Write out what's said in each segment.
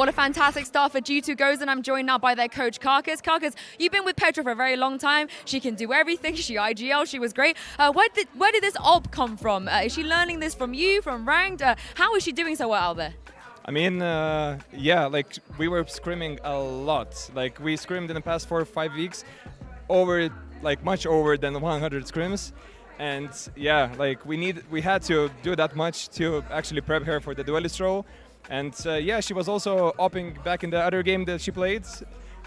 What a fantastic start for G2 Gozen. I'm joined now by their coach, Karkas. Karkas, you've been with Petra for a very long time. She can do everything. She IGL, she was great. Where did this op come from? Is she learning this from you, from Ranked? How is she doing so well out there? I mean, yeah, like we were scrimming a lot. Like we scrimmed in the past 4 or 5 weeks over, like much over than 100 scrims. And yeah, like we had to do that much to actually prep her for the duelist role. And yeah, she was also opping back in the other game that she played.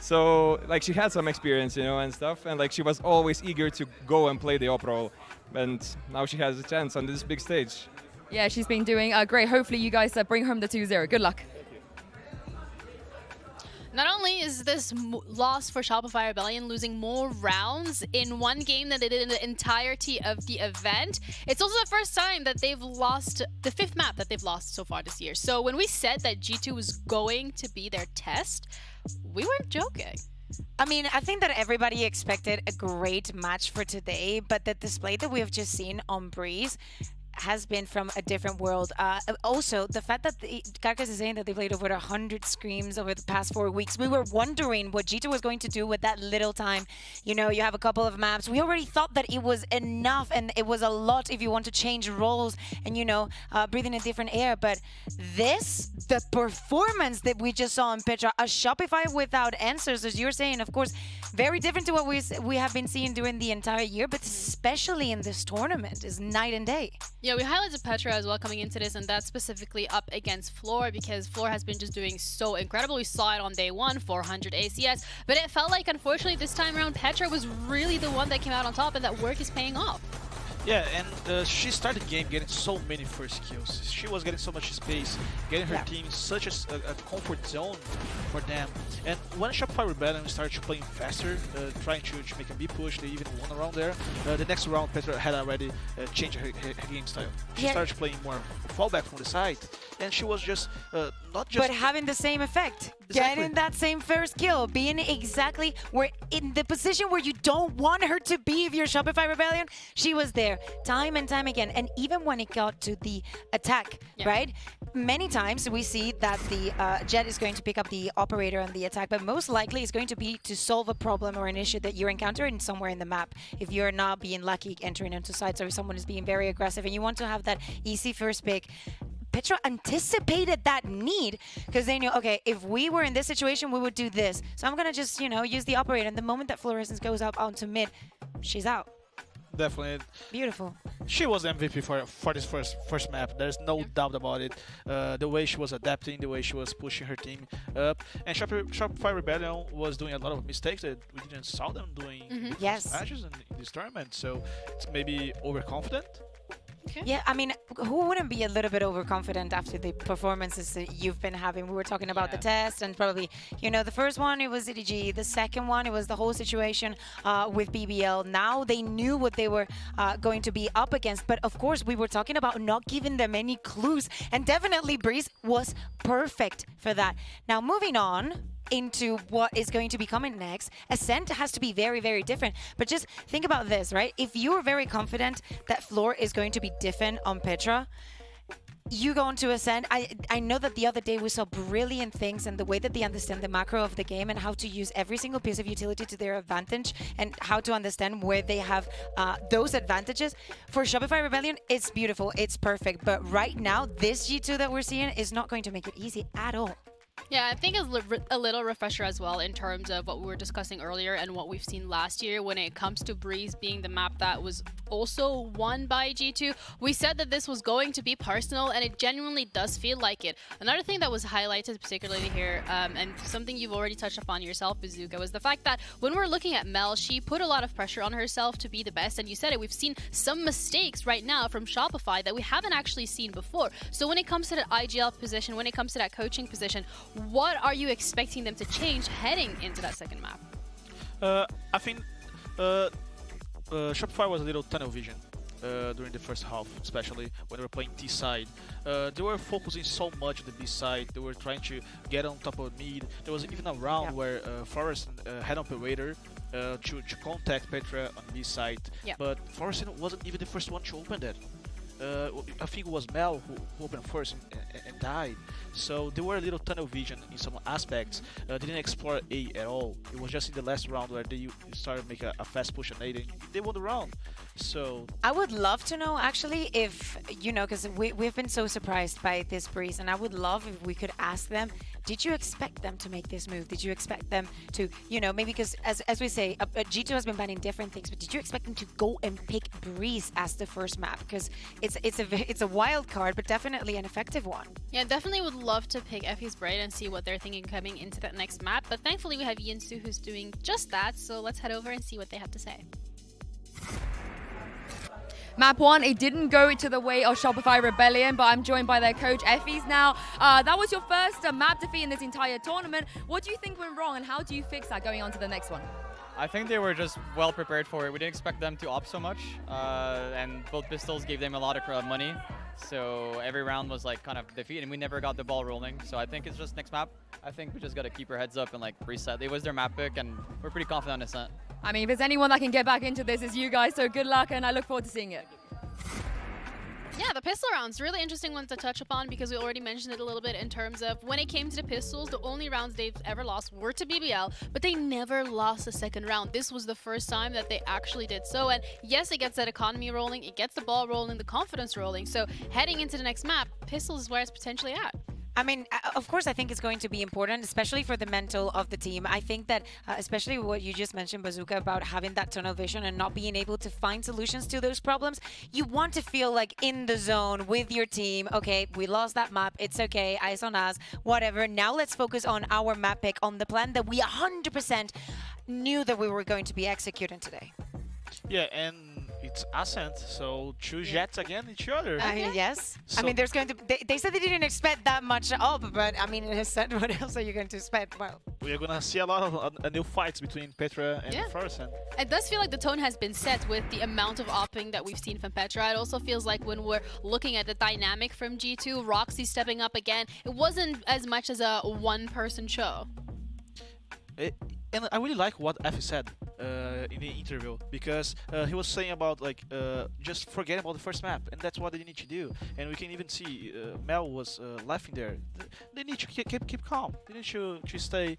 So like she had some experience, you know, and stuff. And like she was always eager to go and play the op role. And now she has a chance on this big stage. Yeah, she's been doing great. Hopefully you guys bring home the 2-0. Good luck. Not only is this loss for Shopify Rebellion losing more rounds in one game than they did in the entirety of the event, it's also the first time that they've lost, the 5th map that they've lost so far this year. So when we said that G2 was going to be their test, we weren't joking. I mean, I think that everybody expected a great match for today, but the display that we have just seen on Breeze has been from a different world. Also, the fact that Karkas is saying that they played over 100 scrims over the past 4 weeks, we were wondering what G2 was going to do with that little time. You know, you have a couple of maps. We already thought that it was enough and it was a lot if you want to change roles and, you know, breathe in a different air. But this, the performance that we just saw in Petra, a Shopify without answers, as you're saying, of course, very different to what we have been seeing during the entire year, but especially in this tournament, is night and day. Yeah, we highlighted Petra as well coming into this, and that's specifically up against Floor, because Floor has been just doing so incredible. We saw it on day 1, 400 ACS, but it felt like, unfortunately, this time around, Petra was really the one that came out on top, and that work is paying off. Yeah, and she started the game getting so many first kills. She was getting so much space, getting her team such a comfort zone for them. And when Shopify Rebellion started playing faster, trying to make a B push, they even won around there. The next round, Petra had already changed her game style. She started playing more fallback from the side, and she was just not just... But having the same effect. Getting that same first kill, being exactly where in the position where you don't want her to be if you're Shopify Rebellion, she was there time and time again. And even when it got to the attack, right? Many times we see that the Jet is going to pick up the operator on the attack, but most likely it's going to be to solve a problem or an issue that you're encountering somewhere in the map. If you're not being lucky entering into sites, or if someone is being very aggressive and you want to have that easy first pick, Petra anticipated that need because they knew, okay, if we were in this situation, we would do this. So I'm going to just, you know, use the operator. And the moment that Fluorescence goes up onto mid, she's out. Definitely. Beautiful. She was MVP for this first map. There's no doubt about it. The way she was adapting, the way she was pushing her team up. And Shopify Rebellion was doing a lot of mistakes that we didn't saw them doing in matches in this tournament. So it's maybe overconfident. Okay. Yeah, I mean, who wouldn't be a little bit overconfident after the performances that you've been having? We were talking about the test, and probably, you know, the first one, it was EDG. The second one, it was the whole situation with BBL. Now they knew what they were going to be up against. But of course, we were talking about not giving them any clues. And definitely Breeze was perfect for that. Now, moving on into what is going to be coming next, Ascent has to be very, very different. But just think about this, right? If you are very confident that Floor is going to be different on Petra, you go into Ascent. I know that the other day we saw brilliant things and the way that they understand the macro of the game and how to use every single piece of utility to their advantage and how to understand where they have those advantages. For Shopify Rebellion, it's beautiful, it's perfect. But right now, this G2 that we're seeing is not going to make it easy at all. Yeah, I think it's a little refresher as well in terms of what we were discussing earlier and what we've seen last year when it comes to Breeze being the map that was also won by G2. We said that this was going to be personal, and it genuinely does feel like it. Another thing that was highlighted particularly here, and something you've already touched upon yourself, Bazooka, was the fact that when we're looking at Mel, she put a lot of pressure on herself to be the best, and you said it, we've seen some mistakes right now from Shopify that we haven't actually seen before. So when it comes to that IGL position, when it comes to that coaching position, what are you expecting them to change heading into that second map? I think Shopify was a little tunnel vision during the first half, especially when they were playing T side. They were focusing so much on the B side. They were trying to get on top of mid. There was even a round where Forrest had an operator to contact Petra on B side, but Forrest wasn't even the first one to open that. I think it was Mel who opened first and died. So they were a little tunnel vision in some aspects. They didn't explore A at all. It was just in the last round where they started making a fast push on A. They won the round. So I would love to know actually if, because we've been so surprised by this breeze, and I would love if we could ask them, did you expect them to make this move? Did you expect them to, maybe because as we say, G2 has been banning different things, but did you expect them to go and pick Breeze as the first map? Because it's a wild card, but definitely an effective one. Yeah, definitely would love to pick Effie's Braid and see what they're thinking coming into that next map. But thankfully we have Yinsu who's doing just that. So let's head over and see what they have to say. Map 1, it didn't go to the way of Shopify Rebellion, but I'm joined by their coach, Effie's now. That was your first map defeat in this entire tournament. What do you think went wrong, and how do you fix that going on to the next one? I think they were just well prepared for it. We didn't expect them to op so much, and both pistols gave them a lot of money. So every round was like kind of defeat, and we never got the ball rolling. So I think it's just next map. I think we just got to keep our heads up and like reset. It was their map pick, and we're pretty confident on Ascent. I mean, if there's anyone that can get back into this, it's you guys. So good luck, and I look forward to seeing it. Yeah, the pistol rounds, really interesting one to touch upon because we already mentioned it a little bit in terms of when it came to the pistols, the only rounds they've ever lost were to BBL, but they never lost the second round. This was the first time that they actually did so, and yes, it gets that economy rolling, it gets the ball rolling, the confidence rolling, so heading into the next map, pistols is where it's potentially at. I mean, of course, I think it's going to be important, especially for the mental of the team. I think that, especially what you just mentioned, Bazooka, about having that tunnel vision and not being able to find solutions to those problems, you want to feel like in the zone with your team. Okay, we lost that map. It's okay. Eyes on us. Whatever. Now let's focus on our map pick, on the plan that we 100% knew that we were going to be executing today. yeah, and it's Ascent, so choose Jets again each other. I mean, yes. So- I mean, there's going to. They said they didn't expect that much up, but I mean, what else are you going to expect? Well, We're gonna see a lot of new fights between Petra and Yeah. Ferguson. It does feel like the tone has been set with the amount of opping that we've seen from Petra. It also feels like when we're looking at the dynamic from G2, Roxy stepping up again, it wasn't as much as a one-person show. And I really like what Effie said in the interview, because he was saying about like just forget about the first map, and that's what they need to do. And we can even see Mel was laughing there. They need to keep calm. They need to stay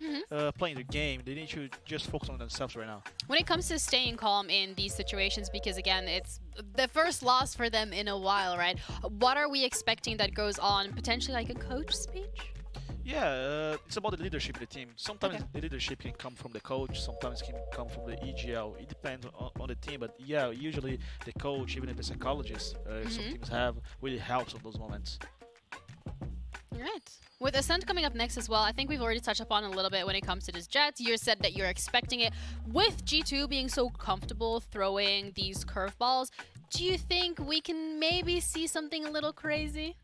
playing the game. They need to just focus on themselves right now. When it comes to staying calm in these situations, because again, it's the first loss for them in a while, right? What are we expecting that goes on? Potentially like a coach speech? Yeah, it's about the leadership of the team. Sometimes Okay. the leadership can come from the coach, sometimes it can come from the EGL. It depends on the team, but yeah, usually the coach, even if the psychologist, some teams have, really helps on those moments. Right. With Ascent coming up next as well, I think we've already touched upon a little bit when it comes to this Jets. You said that you're expecting it. With G2 being so comfortable throwing these curveballs, do you think we can maybe see something a little crazy?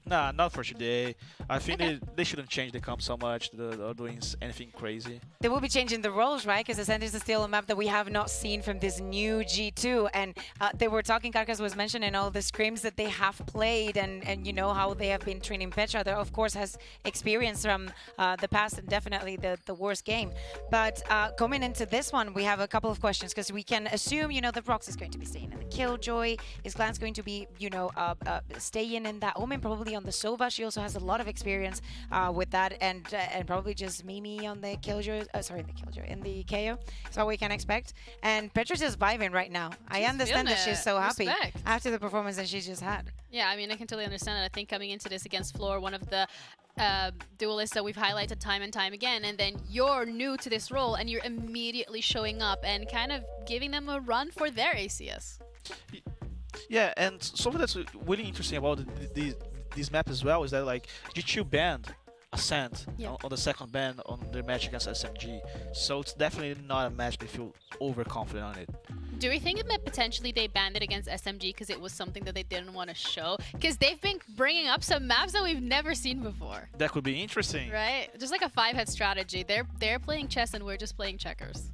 Nah, not for today. I think they shouldn't change the comp so much. They're doing anything crazy. they will be changing the roles, right? Because Ascent is still a map that we have not seen from this new G2. And they were talking, Karkas was mentioning all the scrims that they have played and you know how they have been training Petra. That, of course, has experience from the past and definitely the worst game. But coming into this one, we have a couple of questions because we can assume, you know, that Rox is going to be staying in the Killjoy. Is Glance going to be, you know, staying in that Omen, probably on the Sova. She also has a lot of experience with that, and probably just Mimi on the Killjoy. Sorry, in the Killjoy, in the KO. That's what we can expect. And Petra's just vibing right now. I understand that she's so happy Respect. after the performance that she just had. Yeah, I mean, I can totally understand it. I think coming into this against Floor, one of the duelists that we've highlighted time and time again, and then you're new to this role and you're immediately showing up and kind of giving them a run for their ACS. Yeah, and something that's really interesting about this map as well is that like G2 banned Ascent on the second ban on their match against SMG, so it's definitely not a match they feel overconfident on it. Do we think that potentially they banned it against SMG because it was something that they didn't want to show? Because they've been bringing up some maps that we've never seen before. That could be interesting. Right? Just like a five-head strategy. They're playing chess and we're just playing checkers.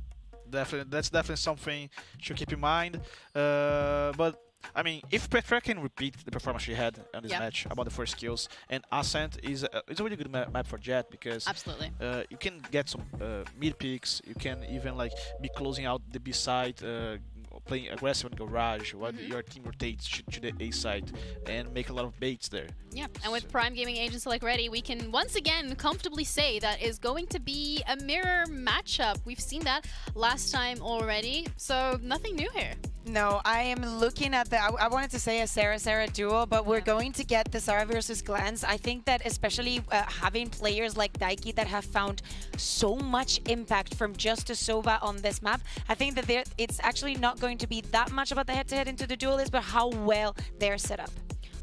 Definitely, that's definitely something to keep in mind. But I mean, if Petra can repeat the performance she had on this match about the first kills, and Ascent is it's a really good map for Jet because absolutely you can get some mid picks. You can even like be closing out the B side, playing aggressive on Garage, while your team rotates to the A side and make a lot of baits there. Yeah, and with Prime Gaming Agents Select ready, we can once again comfortably say that is going to be a mirror matchup. We've seen that last time already, so nothing new here. No, I am looking at the, I wanted to say a Sarah duo, but we're going to get the Sarah versus Glance. I think that especially having players like Daiki that have found so much impact from just a Sova on this map, I think that it's actually not going to be that much about the head-to-head into the duelist, but how well they're set up.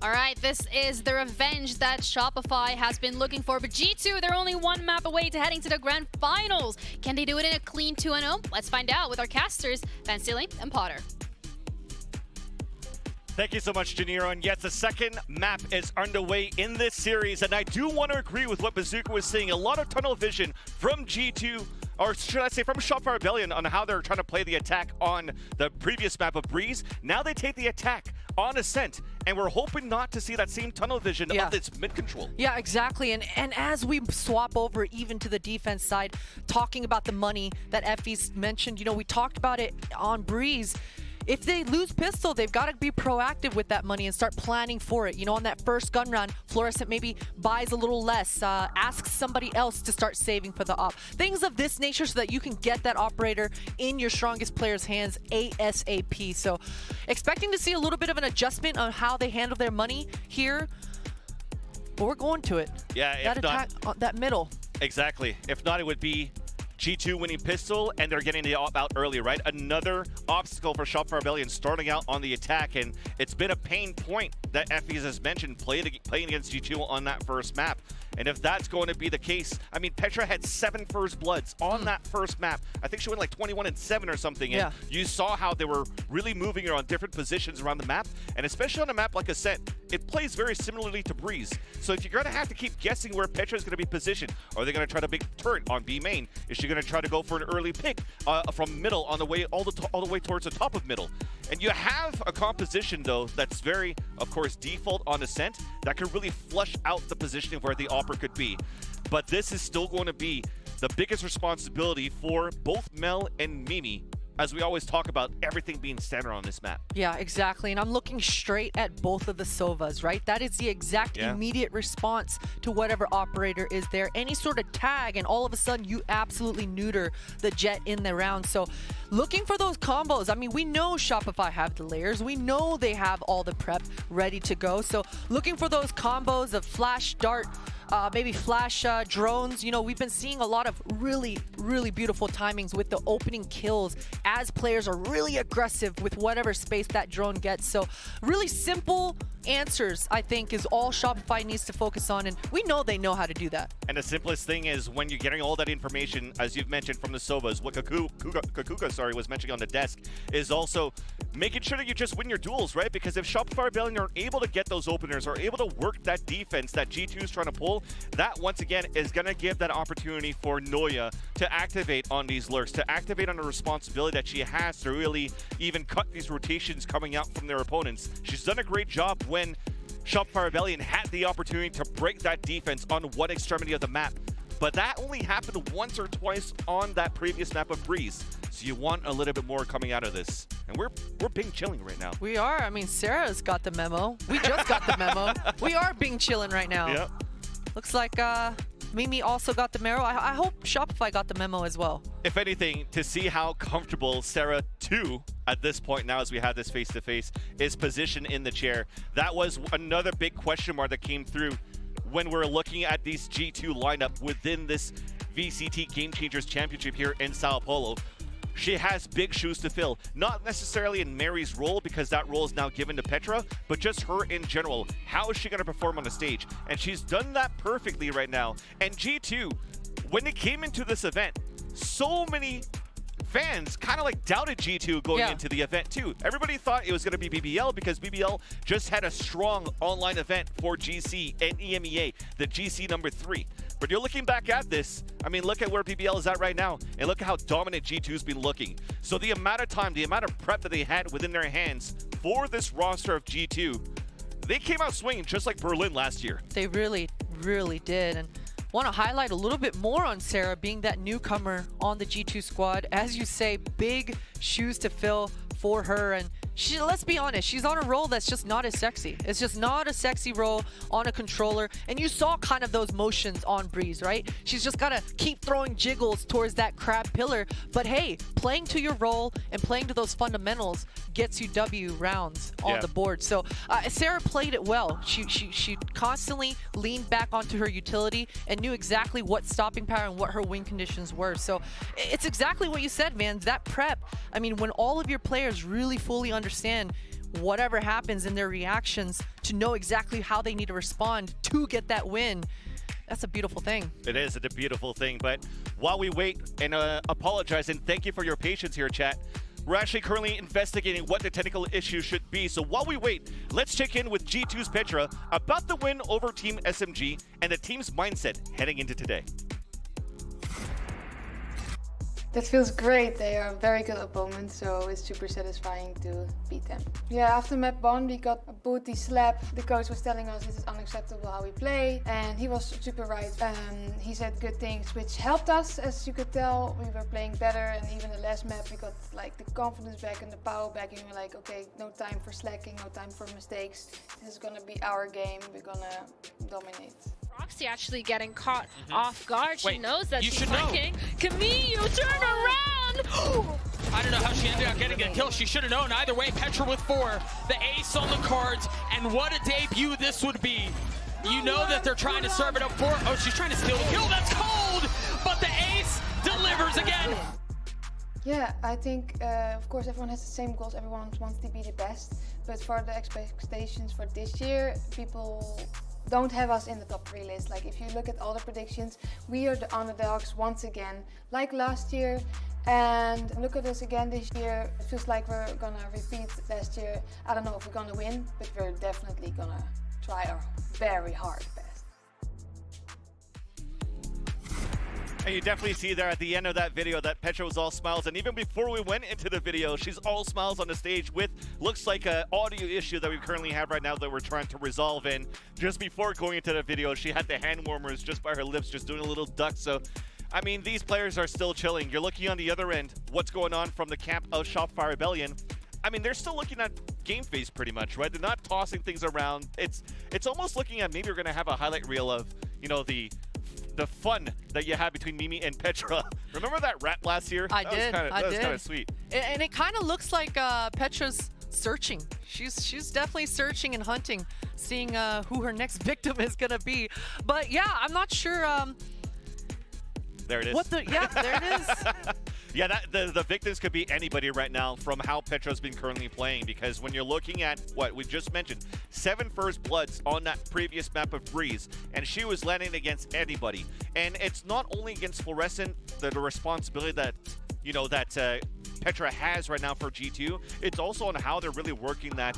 All right, this is the revenge that Shopify has been looking for, but G2, they're only one map away to heading to the grand finals. Can they do it in a clean 2-0? Let's find out with our casters, Van Sealing and Potter. Thank you so much, Janiro. And yes, the second map is underway in this series, and I do want to agree with what Bazooka was saying. A lot of tunnel vision from G2, or should I say from Shopify Rebellion, on how they're trying to play the attack on the previous map of Breeze. Now they take the attack on Ascent, and we're hoping not to see that same tunnel vision of its mid-control. Yeah, exactly. And as we swap over even to the defense side, talking about the money that Effie's mentioned, you know, we talked about it on Breeze. If they lose pistol, they've got to be proactive with that money and start planning for it. You know, on that first gun round, Fluorescent maybe buys a little less, asks somebody else to start saving for the op. Things of this nature so that you can get that operator in your strongest player's hands ASAP. So expecting to see a little bit of an adjustment on how they handle their money here. But we're going to it. Yeah, if that attack, that middle. Exactly. If not, it would be G2 winning pistol, and they're getting the op out early, right? Another obstacle for Shopify Rebellion starting out on the attack, and it's been a pain point that Effie's has mentioned playing against G2 on that first map. And if that's going to be the case, I mean, Petra had 7 first bloods on that first map. I think she went like 21-7 or something. And you saw how they were really moving her on different positions around the map. And especially on a map like Ascent, it plays very similarly to Breeze. So if you're going to have to keep guessing where Petra is going to be positioned, are they going to try to big turret on B main? Is she going to try to go for an early pick from middle on the way all the way towards the top of middle? And you have a composition, though, that's very, of course, default on Ascent that can really flush out the positioning of where the Opera could be. But this is still going to be the biggest responsibility for both Mel and Mimi, as we always talk about everything being centered on this map. Yeah, exactly. And I'm looking straight at both of the Sovas, right? That is the exact immediate response to whatever operator is there. Any sort of tag, and all of a sudden you absolutely neuter the Jet in the round. So looking for those combos. I mean, we know Shopify have the layers. We know they have all the prep ready to go. So looking for those combos of flash, dart, maybe flash drones. You know, we've been seeing a lot of really, really beautiful timings with the opening kills as players are really aggressive with whatever space that drone gets. So really simple answers, I think, is all Shopify needs to focus on, and we know they know how to do that. And the simplest thing is when you're getting all that information, as you've mentioned from the Sovas, what Kakuka was mentioning on the desk, is also making sure that you just win your duels, right? Because if Shopify Rebellion are able to get those openers, are able to work that defense that G2 is trying to pull, that once again is going to give that opportunity for Noya to activate on these lurks, to activate on the responsibility that she has to really even cut these rotations coming out from their opponents. She's done a great job when Shopify Rebellion had the opportunity to break that defense on one extremity of the map. But that only happened once or twice on that previous map of Breeze. So you want a little bit more coming out of this. And we're being chilling right now. We are. I mean, Sarah's got the memo. We just got the memo. We are being chilling right now. Yep. Looks like Mimi also got the memo. I hope Shopify got the memo as well. If anything, to see how comfortable Sarah 2 at this point now as we have this face-to-face is positioned in the chair. That was another big question mark that came through when we're looking at these G2 lineup within this VCT Game Changers Championship here in São Paulo. She has big shoes to fill, not necessarily in Mary's role because that role is now given to Petra, but just her in general. How is she going to perform on the stage? And she's done that perfectly right now. And G2, when it came into this event, so many fans kind of like doubted G2 going into the event too. Everybody thought it was going to be BBL because BBL just had a strong online event for GC and EMEA, the GC number 3. But you're looking back at this, I mean, look at where BBL is at right now, and look at how dominant G2's been looking. So the amount of time, the amount of prep that they had within their hands for this roster of G2, they came out swinging just like Berlin last year. They really, really did. And want to highlight a little bit more on Sarah being that newcomer on the G2 squad. As you say, big shoes to fill for her, and let's be honest, she's on a role that's just not as sexy. It's just not a sexy role on a controller, and you saw kind of those motions on Breeze, right? She's just gotta keep throwing jiggles towards that crab pillar, but hey, playing to your role and playing to those fundamentals gets you W rounds on the board. So Sarah played it well. She constantly leaned back onto her utility and knew exactly what stopping power and what her win conditions were. So it's exactly what you said, man. That prep, I mean, when all of your players really fully understand whatever happens in their reactions to know exactly how they need to respond to get that win, that's a beautiful thing. It is a beautiful thing. But while we wait and apologize and thank you for your patience here, chat, we're actually currently investigating what the technical issue should be. So while we wait, let's check in with G2's Petra about the win over Team SMG and the team's mindset heading into today. That feels great. They are a very good opponent, so it's super satisfying to beat them. Yeah, after map 1 we got a booty slap. The coach was telling us this is unacceptable how we play, and he was super right. He said good things which helped us, as you could tell. We were playing better, and even the last map we got like the confidence back and the power back, and we were like, okay, no time for slacking, no time for mistakes. This is gonna be our game, we're gonna dominate. Roxy actually getting caught off guard. She knows that she's should flanking. Camille, turn around! I don't know how she ended up getting a kill. She should have known. Either way, Petra with 4, the ace on the cards, and what a debut this would be. You know that they're trying to serve it up for. Oh, she's trying to steal the kill. That's cold, but the ace delivers again. Yeah, I think, of course, everyone has the same goals. Everyone wants to be the best. But for the expectations for this year, people don't have us in the top 3 list. Like, if you look at all the predictions, we are the underdogs once again, like last year. And look at us again this year. It feels like we're gonna repeat last year. I don't know if we're gonna win, but we're definitely gonna try our very hard best. And you definitely see there at the end of that video that Petra was all smiles, and even before we went into the video, she's all smiles on the stage with, looks like an audio issue that we currently have right now that we're trying to resolve. And just before going into the video, she had the hand warmers just by her lips, just doing a little duck. So, I mean, these players are still chilling. You're looking on the other end, what's going on from the camp of Shopify Rebellion. I mean, they're still looking at game phase pretty much, right? They're not tossing things around. It's almost looking at maybe we're going to have a highlight reel of, you know, the fun that you had between Mimi and Petra. Remember that rap last year? I did. That was kind of sweet. And it kind of looks like Petra's searching. She's definitely searching and hunting, seeing who her next victim is gonna be. But yeah, I'm not sure. There it is. Yeah, there it is. Yeah, the victims could be anybody right now from how Petra's been currently playing, because when you're looking at what we just mentioned, 7 first bloods on that previous map of Breeze, and she was landing against anybody. And it's not only against Fluorescent, the responsibility that, you know, that Petra has right now for G2, it's also on how they're really working that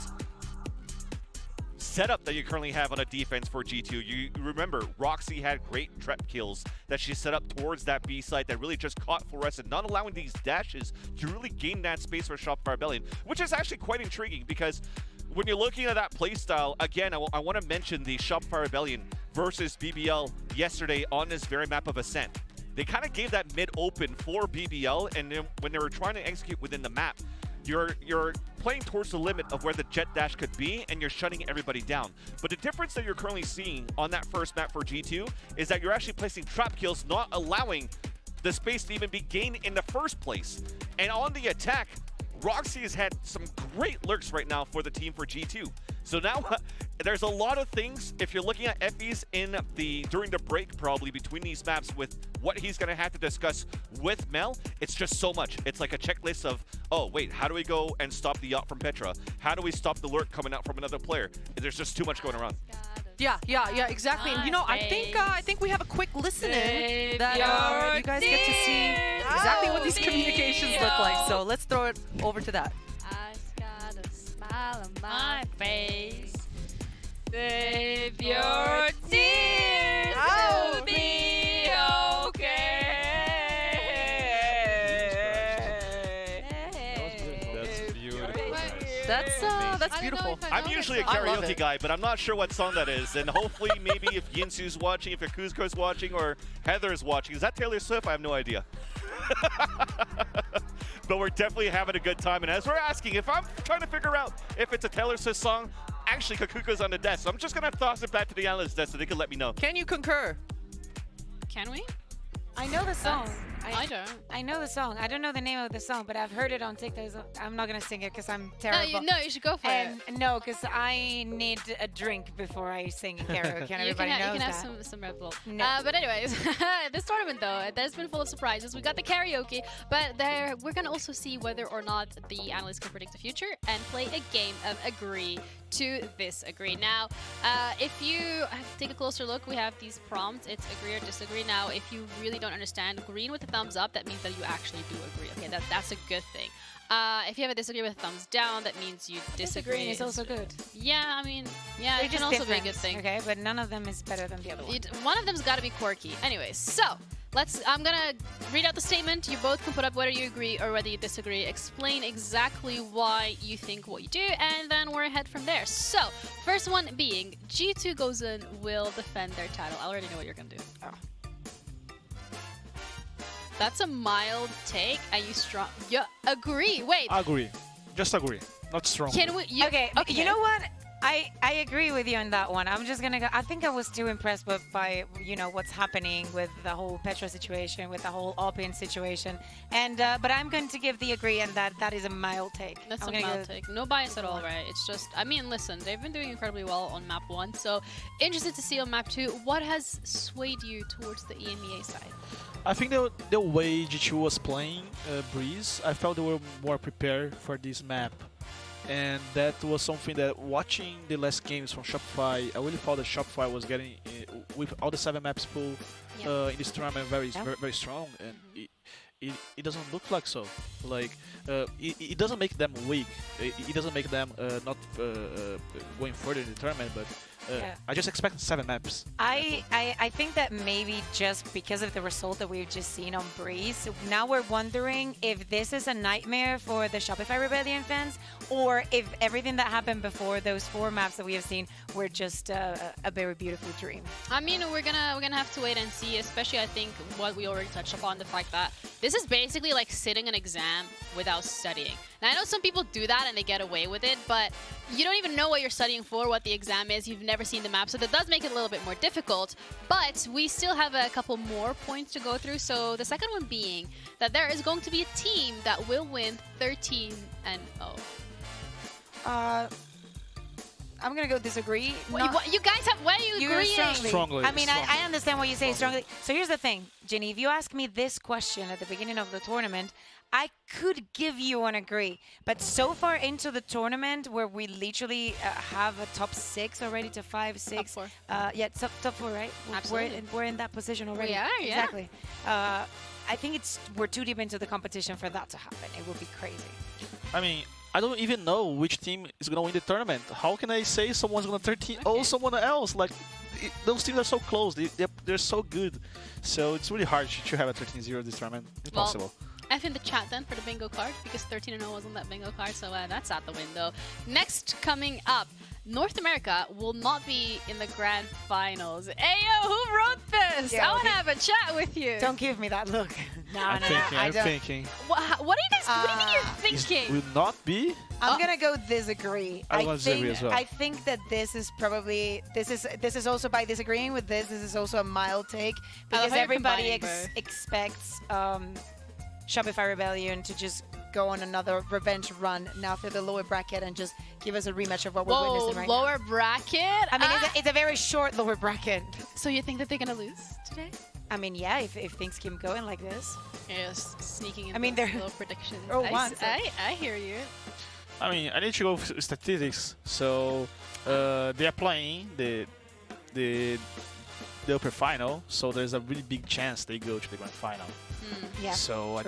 setup that you currently have on a defense for G2. You remember, Roxy had great trap kills that she set up towards that B site that really just caught Fluorescent, not allowing these dashes to really gain that space for Shopify Rebellion, which is actually quite intriguing, because when you're looking at that playstyle, again, I want to mention the Shopify Rebellion versus BBL yesterday on this very map of Ascent. They kind of gave that mid-open for BBL, and then when they were trying to execute within the map, you're playing towards the limit of where the jet dash could be, and you're shutting everybody down. But the difference that you're currently seeing on that first map for G2 is that you're actually placing trap kills, not allowing the space to even be gained in the first place. And on the attack, Roxy has had some great lurks right now for the team for G2. So now there's a lot of things, if you're looking at Effie's during the break probably between these maps with what he's going to have to discuss with Mel, it's just so much. It's like a checklist of, oh, wait, how do we go and stop the yacht from Petra? How do we stop the lurk coming out from another player? There's just too much going around. Yeah, exactly. And you know, I think we have a quick listen in that you guys get to see exactly what these communications look like. So let's throw it over to that. I got a smile on my face. Save your tears to be okay. That's beautiful. That's beautiful. I'm usually a karaoke guy, but I'm not sure what song that is. And hopefully, maybe if Yinsu's watching, if Kuzco's watching, or Heather's watching. Is that Taylor Swift? I have no idea. but we're definitely having a good time. And as we're asking, if I'm trying to figure out if it's a Taylor Swift song, actually Kakuka's on the desk. So I'm just going to toss it back to the analyst desk so they can let me know. Can you concur? Can we? I know the song. I don't. I know the song. I don't know the name of the song, but I've heard it on TikTok. I'm not gonna sing it because I'm terrible. No, you should go for it. No, because I need a drink before I sing in karaoke. And everybody knows that. You can have some Red Bull. No. But anyways, this tournament though, there's been full of surprises. We got the karaoke, but we're gonna also see whether or not the analysts can predict the future and play a game of agree to disagree. Now, if you take a closer look, we have these prompts. It's agree or disagree. Now, if you really don't understand, green with a thumbs up, that means that you actually do agree. Okay, that's a good thing. If you have a disagree with a thumbs down, that means you disagree. Disagreeing is also good. Yeah, I mean, yeah, They're it can just also be a good thing. Okay, but none of them is better than the other one. One of them's got to be quirky. Anyways, so I'm gonna read out the statement. You both can put up whether you agree or whether you disagree. Explain exactly why you think what you do, and then we're ahead from there. So, first one being G2 Gozen will defend their title. I already know what you're gonna do. Oh. That's a mild take. Are you strong? Yeah, agree. Wait. Agree. Just agree. Not strong. Can we? Okay, you know what? I agree with you on that one. I'm just gonna go. I think I was too impressed by what's happening with the whole Petra situation, with the whole Alpine situation, and but I'm going to give the agree, and that is a mild take. That's a mild take. No bias at all, right? It's just, I mean, listen, they've been doing incredibly well on map 1, so interested to see on map 2 what has swayed you towards the EMEA side. I think the way G2 was playing Breeze, I felt they were more prepared for this map. And that was something that, watching the last games from Shopify, I really thought that Shopify was getting, with all the 7 maps pool in this tournament, very strong. And it doesn't look like so. Like, it doesn't make them weak. It doesn't make them not going further in the tournament, but I just expect 7 maps. I think that maybe just because of the result that we've just seen on Breeze, now we're wondering if this is a nightmare for the Shopify Rebellion fans, or if everything that happened before those 4 maps that we have seen were just a very beautiful dream. I mean, we're gonna have to wait and see, especially I think what we already touched upon, the fact that this is basically like sitting an exam without studying. Now, I know some people do that and they get away with it, but you don't even know what you're studying for, what the exam is. You've never seen the map, so that does make it a little bit more difficult. But we still have a couple more points to go through. So the second one being that there is going to be a team that will win 13-0. I'm gonna go disagree. You guys have, why are you agreeing? Strongly. I mean, I understand what you say strongly. So here's the thing, Ginny. If you ask me this question at the beginning of the tournament, I could give you an agree. But so far into the tournament, where we literally have a top 6 already to 5, 6. Top 4. Yeah, top 4, right? Absolutely. We're in that position already. We are, yeah. Exactly. I think we're too deep into the competition for that to happen. It would be crazy. I mean, I don't even know which team is going to win the tournament. How can I say someone's going to 13-0 someone else? Like, those teams are so close. They're so good. So it's really hard to have a 13-0 this tournament. Impossible. Well, F in the chat then for the bingo card, because 13-0 was on that bingo card, so that's out the window. Next, coming up, North America will not be in the grand finals. Ayo, who wrote this? Yeah, I want to have a chat with you. Don't give me that look. I'm thinking. What do you guys? What do you mean you're thinking? Will not be? I'm gonna go disagree. I disagree as well. I think that this is probably this is also, by disagreeing with this is also a mild take, because everybody expects Shopify Rebellion to just go on another revenge run now for the lower bracket and just give us a rematch of what we're witnessing right lower bracket? I mean, it's a very short lower bracket. So you think that they're gonna lose today? I mean, yeah, if things keep going like this. Yes, sneaking in. I mean, those little predictions. I hear you. I mean, I need to go with statistics. So they are playing the upper final, so there's a really big chance they go to the grand final. Yeah. So I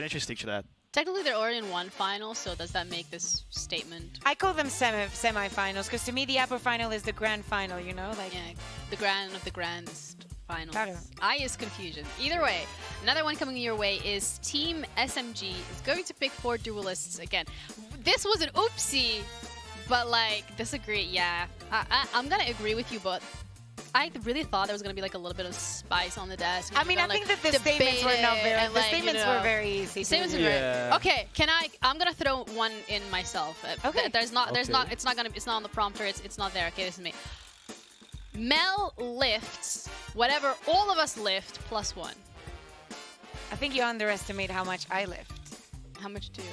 need to stick to that. Technically, they're already in one final, so does that make this statement? I call them semi-finals, because to me the upper final is the grand final. You know, like the grand of the grandest finals. Claro. I is confusion. Either way, another one coming your way is Team SMG is going to pick 4 duelists again. This was an oopsie, but like disagree. Yeah, I'm gonna agree with you, but I really thought there was gonna be like a little bit of spice on the desk. I mean, I think that the statements were not very. The statements were very easy. Statements were very. Okay, I'm gonna throw one in myself. Okay. It's not on the prompter. It's not there. Okay, this is me. Mel lifts whatever all of us lift +1. I think you underestimate how much I lift. How much do you?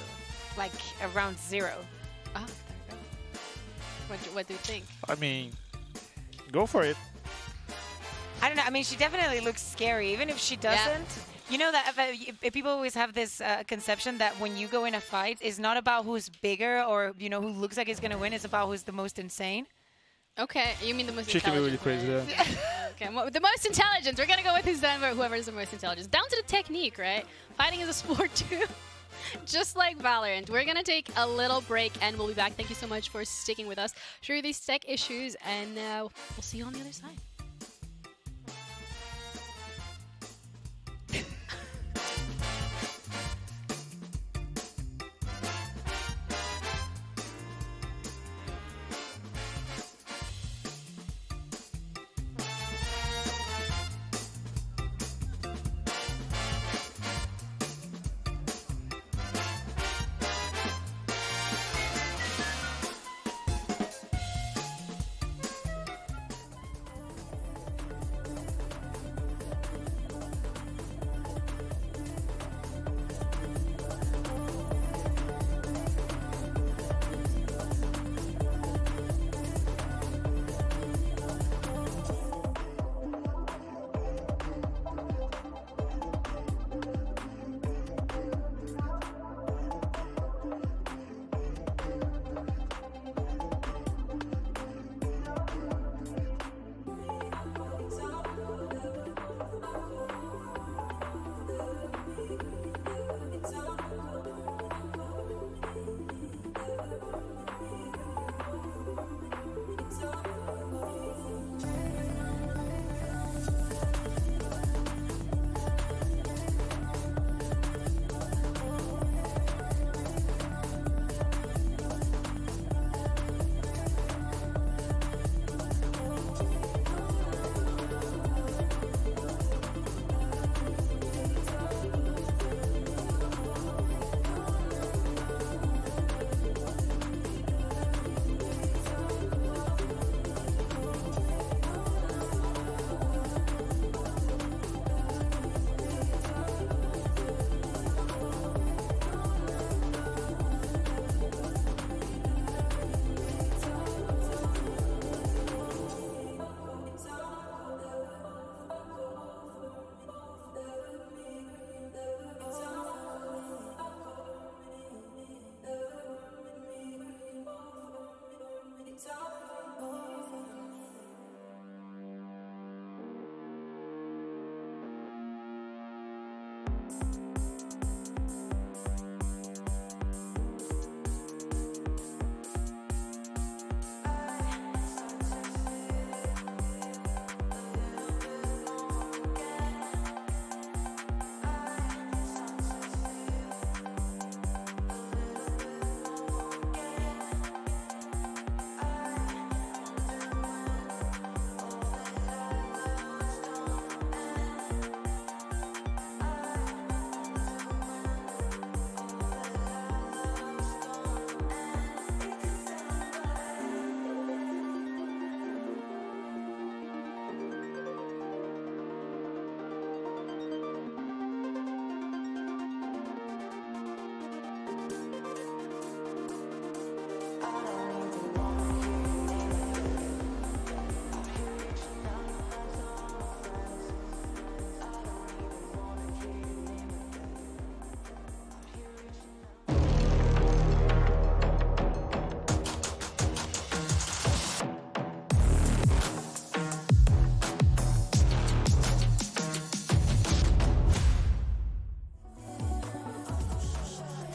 Like around 0. Ah, there you go. What do you think? I mean, go for it. I don't know. I mean, she definitely looks scary, even if she doesn't. You know that if people always have this conception that when you go in a fight, it's not about who's bigger or who looks like it's gonna win. It's about who's the most insane. Okay, you mean the most She can be intelligent. really crazy, Right? Okay, well, the most intelligent. We're gonna go with whoever is the most intelligent. Down to the technique, right? Fighting is a sport too. Just like Valorant. We're gonna take a little break and we'll be back. Thank you so much for sticking with us through these tech issues, and we'll see you on the other side.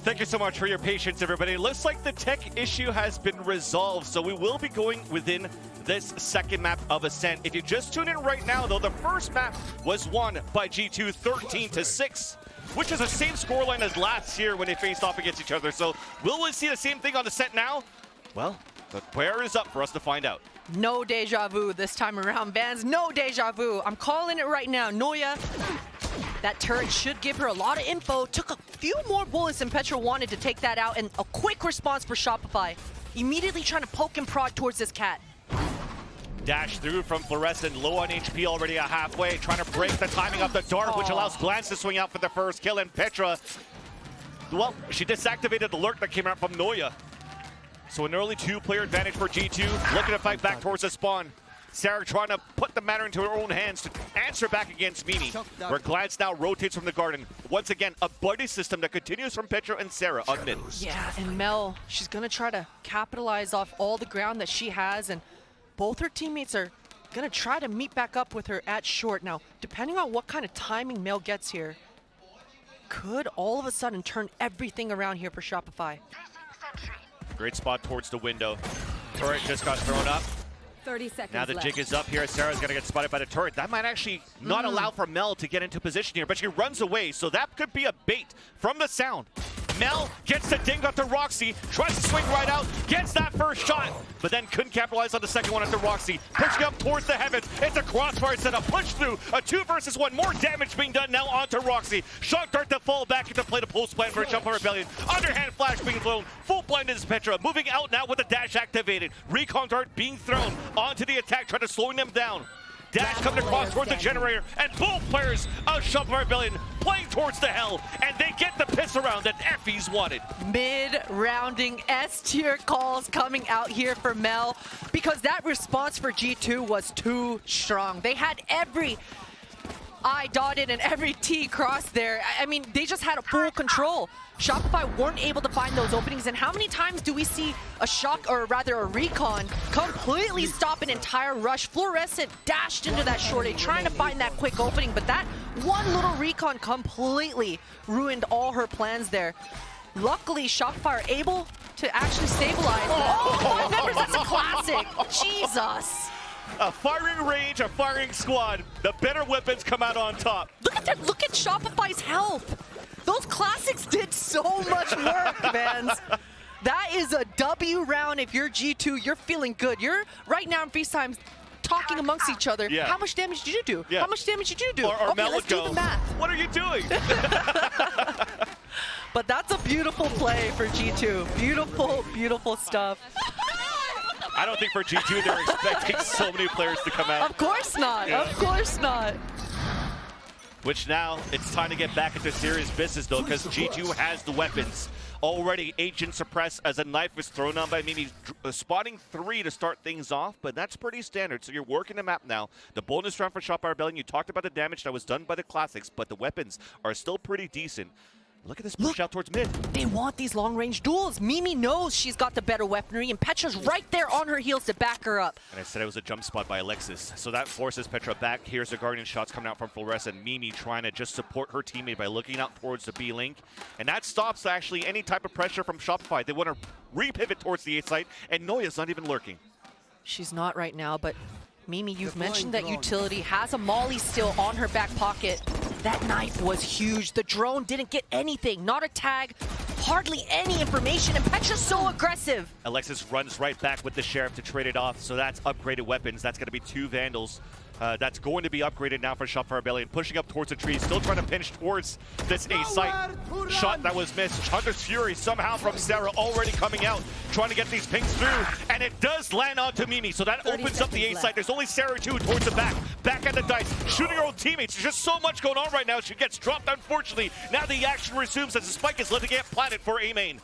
Thank you so much for your patience, everybody. Looks like the tech issue has been resolved, so we will be going within this second map of Ascent. If you just tune in right now, though, the first map was won by G2 13-6, which is the same scoreline as last year when they faced off against each other. So will we see the same thing on Ascent now? Well, the prayer is up for us to find out. No deja vu this time around, Vans. No deja vu. I'm calling it right now. Noya, that turret should give her a lot of info. Took a few more bullets than Petra wanted to take that out, and a quick response for Shopify. Immediately trying to poke and prod towards this cat. Dash through from Fluorescent, low on HP already at halfway, trying to break the timing of the dart, which allows Glance to swing out for the first kill, and Petra, well, she disactivated the lurk that came out from Noya. So an early 2-player advantage for G2, looking to fight back towards the spawn. Sarah trying to put the matter into her own hands to answer back against Mimi, where Glance now rotates from the garden. Once again, a buddy system that continues from Petra and Sarah on mid. Yeah, and Mel, she's going to try to capitalize off all the ground that she has, and both her teammates are going to try to meet back up with her at short. Now, depending on what kind of timing Mel gets here, could all of a sudden turn everything around here for Shopify. Great spot towards the window. Turret just got thrown up. 30 seconds Now the left. jig is up here. Sarah's going to get spotted by the turret. That might actually not allow for Mel to get into position here, but she runs away, so that could be a bait from the sound. Mel gets the ding up to Roxy, tries to swing right out, gets that first shot, but then couldn't capitalize on the second one after Roxy. Pushing up towards the heavens. It's a crossfire setup. Push through. A 2 versus 1. More damage being done now onto Roxy. Shock dart to fall back into play to post plan for a jump on Rebellion. Underhand flash being thrown. Full blind is Petra. Moving out now with the dash activated. Recon dart being thrown onto the attack, trying to slow them down. Dash coming across towards the generator, and both players of Shopify Rebellion playing towards the hell, and they get the piss around that Effie's wanted. Mid-rounding S-tier calls coming out here for Mel, because that response for G2 was too strong. They had every I dotted and every T crossed there. I mean, they just had a full control. Shopify weren't able to find those openings, and how many times do we see a shock, or rather a recon, completely stop an entire rush? Fluorescent dashed into that short A, trying to find that quick opening, but that one little recon completely ruined all her plans there. Luckily, Shopify are able to actually stabilize that. Oh, members, that's a classic. Jesus. A firing range, a firing squad. The better weapons come out on top. Look at that. Look at Shopify's health. Those classics did so much work, man. That is a W round. If you're G2, you're feeling good. You're right now in FaceTime talking amongst each other. Yeah. How much damage did you do? Yeah. How much damage did you do? Or Okay, Mel let's would do go, the math. what are you doing? But that's a beautiful play for G2. Beautiful, beautiful stuff. I don't think for G2 they're expecting so many players to come out. Of course not. Yeah. Of course not. Which now, it's time to get back into serious business though, because G2 has the weapons. Already agent suppressed as a knife was thrown on by Mimi, spotting 3 to start things off, but that's pretty standard. So you're working the map now. The bonus round for Shopify Rebellion, you talked about the damage that was done by the classics, but the weapons are still pretty decent. Look at this push out towards mid. They want these long-range duels. Mimi knows she's got the better weaponry, and Petra's right there on her heels to back her up. And I said it was a jump spot by Alexis. So that forces Petra back. Here's the Guardian shots coming out from Fluorescent. Mimi trying to just support her teammate by looking out towards the B link. And that stops actually any type of pressure from Shopify. They want to re-pivot towards the A site, and Noya's not even lurking. She's not right now, but Mimi, you've mentioned that utility has a molly still on her back pocket. That knife was huge. The drone didn't get anything, not a tag, hardly any information, and Petra's so aggressive. Alexis runs right back with the Sheriff to trade it off, so that's upgraded weapons. That's going to be 2 Vandals. That's going to be upgraded now for Shopify Rebellion. Pushing up towards the tree, still trying to pinch towards this A site. Shot that was missed. Hunter's Fury somehow from Sarah already coming out, trying to get these pings through, and it does land onto Mimi, so that opens up the A site. There's only Sarah too towards the back. Back at the dice, shooting her own teammates. There's just so much going on right now. She gets dropped, unfortunately. Now the action resumes as the spike is letting it planted for A main.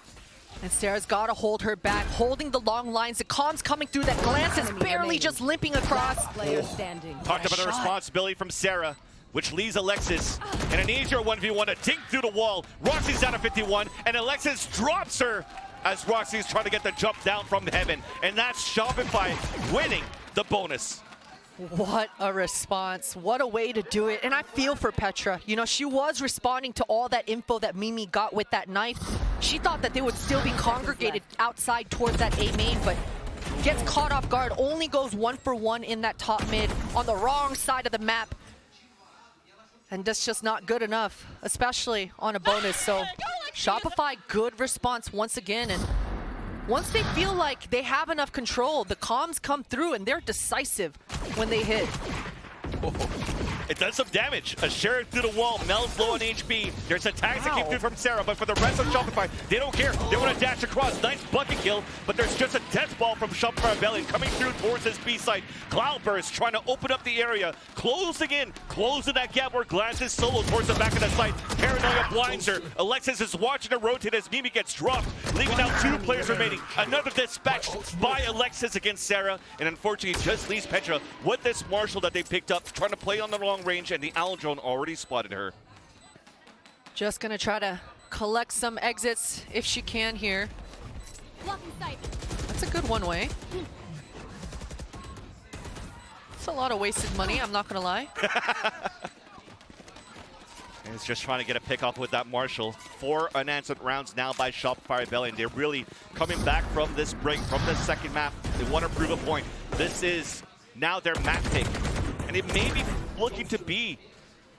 And Sarah's got to hold her back, holding the long lines. The comms coming through. That glance is barely just limping across. Player standing. Talked about the responsibility from Sarah, which leaves Alexis in an easier 1v1 to dink through the wall. Roxy's down to 51, and Alexis drops her as Roxy's trying to get the jump down from heaven. And that's Shopify winning the bonus. What a response. What a way to do it. And I feel for Petra. You know, she was responding to all that info that Mimi got with that knife. She thought that they would still be congregated outside towards that A main, but gets caught off guard. Only goes 1 for 1 in that top mid on the wrong side of the map. And that's just not good enough, especially on a bonus. So Shopify, good response once again. And once they feel like they have enough control, the comms come through and they're decisive when they hit. It does some damage. A Sheriff through the wall. Mel's low on HP. There's attacks that came through from Sarah, but for the rest of Shopify, they don't care. They want to dash across. Nice bucket kill, but there's just a death ball from Shopify Rebellion coming through towards his B site. Cloudburst trying to open up the area, closing that gap where Glance is solo towards the back of the site. Paranoia blinds her. Alexis is watching her rotate as Mimi gets dropped, leaving out 2 players remaining. Another dispatch by Alexis against Sarah, and unfortunately just leaves Petra with this Marshall that they picked up, trying to play on the long range, and the Owl Drone already spotted her. Just gonna try to collect some exits if she can here. That's a good one-way. It's a lot of wasted money, I'm not gonna lie. And it's just trying to get a pick off with that Marshall. 4 unanswered rounds now by Shopify Rebellion. They're really coming back from this break, from the second map. They want to prove a point. This is now their map pick. And it may be looking to be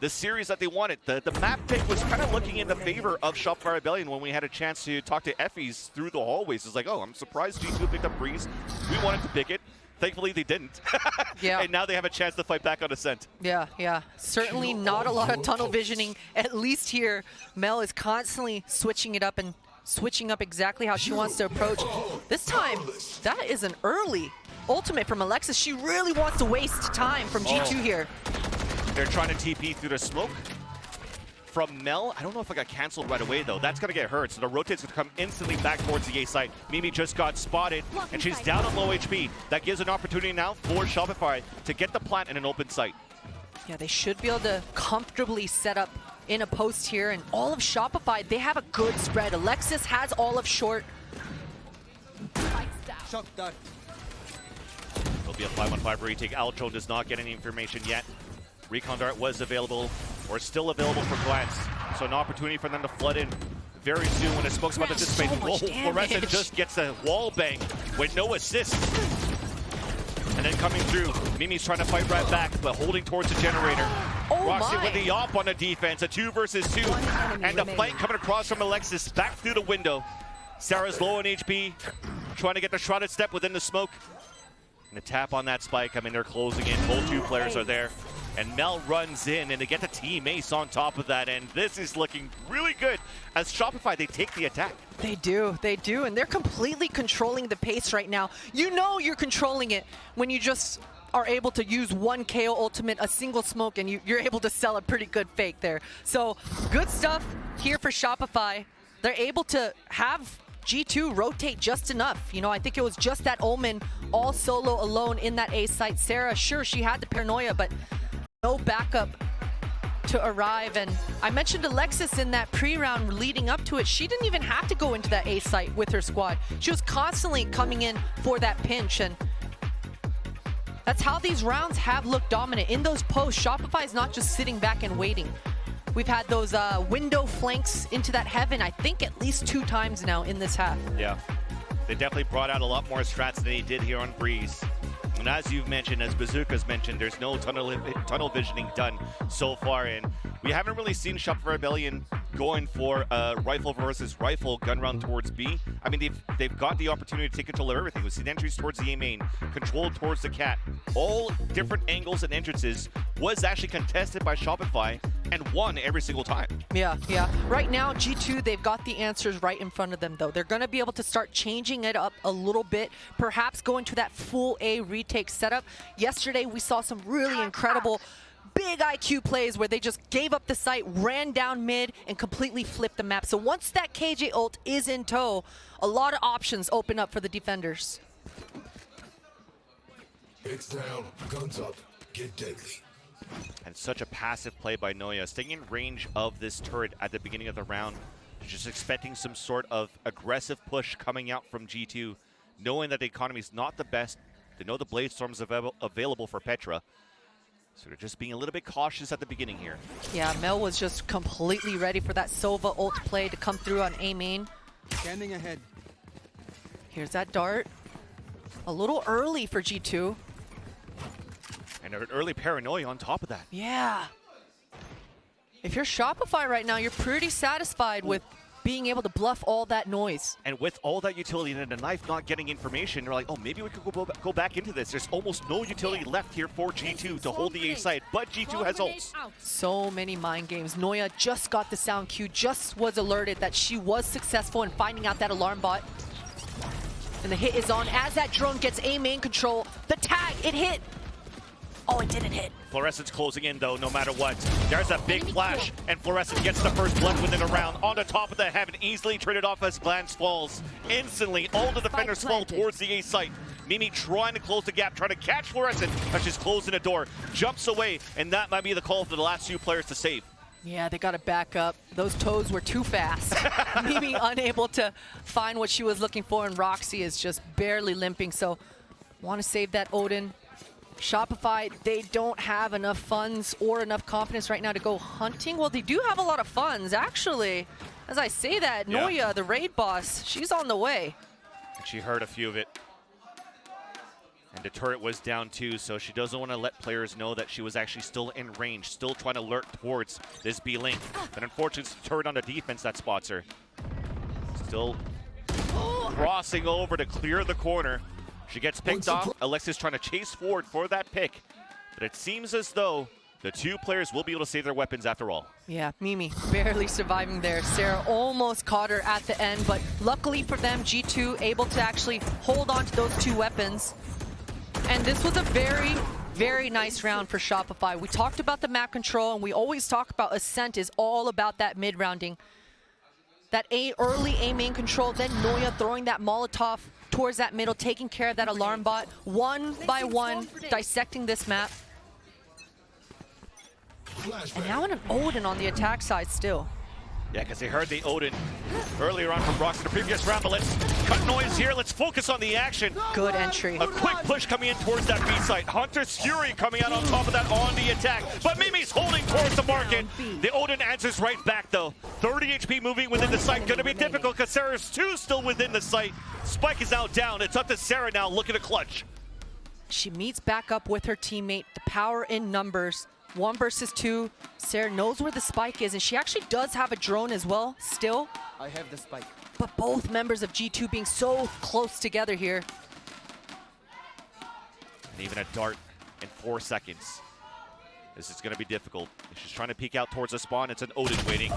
the series that they wanted. The map pick was kind of looking in the favor of Shopify Rebellion when we had a chance to talk to Effie's through the hallways. It's like, oh, I'm surprised G2 picked up Breeze. We wanted to pick it. Thankfully, they didn't. Yeah. And now they have a chance to fight back on Ascent. Yeah. Certainly not a lot of tunnel visioning. At least here, Mel is constantly switching it up and switching up exactly how she wants to approach. This time, that is an early ultimate from Alexis. She really wants to waste time from G2 here. They're trying to TP through the smoke from Mel. I don't know if I got canceled right away, though. That's going to get hurt, so the rotate's going to come instantly back towards the A site. Mimi just got spotted, and she's down on low HP. That gives an opportunity now for Shopify to get the plant in an open site. Yeah, they should be able to comfortably set up in a post here, and all of Shopify, they have a good spread. Alexis has all of short. Shock dart. It'll be a 5-on-5 retake. Aljo does not get any information yet. Recon Dart was available, or still available for Glance. So an opportunity for them to flood in very soon when the smoke's about to dissipate. Fluorescent just gets a wall bang with no assist. And then coming through, Mimi's trying to fight right back, but holding towards the generator. Roxy with the op on the defense, a 2 versus 2. And the fight coming across from Alexis back through the window. Sarah's low on HP, trying to get the shrouded step within the smoke. And a tap on that spike. I mean, they're closing in. Both 2 players are there. And Mel runs in, and they get the team ace on top of that. And this is looking really good as Shopify, they take the attack. They do, and they're completely controlling the pace right now. You know you're controlling it when you just are able to use 1 KO ultimate, a single smoke, and you're able to sell a pretty good fake there. So good stuff here for Shopify. They're able to have G2 rotate just enough. You know, I think it was just that Omen all solo alone in that A site. Sarah, sure, she had the paranoia, but no backup to arrive. And I mentioned Alexis in that pre-round leading up to it. She didn't even have to go into that A site with her squad. She was constantly coming in for that pinch, and that's how these rounds have looked dominant. In those posts, Shopify is not just sitting back and waiting. We've had those window flanks into that heaven, I think at least 2 times now in this half. Yeah, they definitely brought out a lot more strats than they did here on Breeze. And as you've mentioned, as Bazooka's mentioned, there's no tunnel visioning done so far, and we haven't really seen Shopify Rebellion going for a rifle versus rifle gun round towards B. I mean, they've got the opportunity to take control of everything. We've seen entries towards the A main, control towards the cat. All different angles and entrances was actually contested by Shopify and won every single time. Yeah. Right now, G2, they've got the answers right in front of them, though. They're going to be able to start changing it up a little bit, perhaps going to that full A retake setup. Yesterday, we saw some really incredible big IQ plays where they just gave up the site, ran down mid, and completely flipped the map. So once that KJ ult is in tow, a lot of options open up for the defenders. It's down, guns up, get deadly. And such a passive play by Noya, staying in range of this turret at the beginning of the round, just expecting some sort of aggressive push coming out from G2, knowing that the economy is not the best. They know the Blade Storm's available for Petra. So they're just being a little bit cautious at the beginning here. Yeah, Mel was just completely ready for that Sova ult play to come through on A main. Standing ahead. Here's that dart. A little early for G2. And an early paranoia on top of that. Yeah. If you're Shopify right now, you're pretty satisfied with being able to bluff all that noise. And with all that utility and the knife not getting information, they're like, oh, maybe we could go back into this. There's almost no utility left here for G2 to hold the A side, but G2 has ults. So many mind games. Noya just got the sound cue, just was alerted that she was successful in finding out that alarm bot. And the hit is on as that drone gets A main control. The tag, it hit. Oh, it didn't hit. Fluorescent's closing in, though, no matter what. There's a big flash, and Fluorescent gets the first blood within a round. On the top of the heaven, easily traded off as Glance falls. Instantly, all the defenders fall towards the A site. Mimi trying to close the gap, trying to catch Fluorescent, but she's closing the door. Jumps away, and that might be the call for the last few players to save. Yeah, they got to back up. Those toes were too fast. Mimi unable to find what she was looking for, and Roxy is just barely limping. So, want to save that Odin. Shopify, they don't have enough funds or enough confidence right now to go hunting. Well, they do have a lot of funds, actually. As I say that, Noya, the raid boss, she's on the way. And she heard a few of it. And the turret was down too, so she doesn't want to let players know that she was actually still in range, still trying to lurk towards this B-Link. But unfortunately, it's the turret on the defense that spots her. Still crossing over to clear the corner. She gets picked off. Alexis trying to chase forward for that pick. But it seems as though the two players will be able to save their weapons after all. Yeah, Mimi barely surviving there. Sarah almost caught her at the end, but luckily for them, G2 able to actually hold on to those two weapons. And this was a very, very nice round for Shopify. We talked about the map control, and we always talk about Ascent is all about that mid-rounding. That early A main control, then Noya throwing that Molotov towards that middle, taking care of that alarm bot, one by one, dissecting this map. And now an Odin on the attack side still. Yeah, because they heard the Odin earlier on from Rox in the previous round, but let's cut noise here. Let's focus on the action. Good entry. A quick push coming in towards that B site. Hunter's Fury coming out on top of that on the attack, but Mimi's holding towards the market. The Odin answers right back, though. 30 HP moving within the site. Going to be difficult because Sarah's 2 still within the site. Spike is now down. It's up to Sarah now looking to clutch. She meets back up with her teammate. The power in numbers. 1 versus 2. Sarah knows where the spike is, and she actually does have a drone as well, still. I have the spike. But both members of G2 being so close together here. And even a dart in 4 seconds. This is going to be difficult. She's trying to peek out towards the spawn. It's an Odin waiting.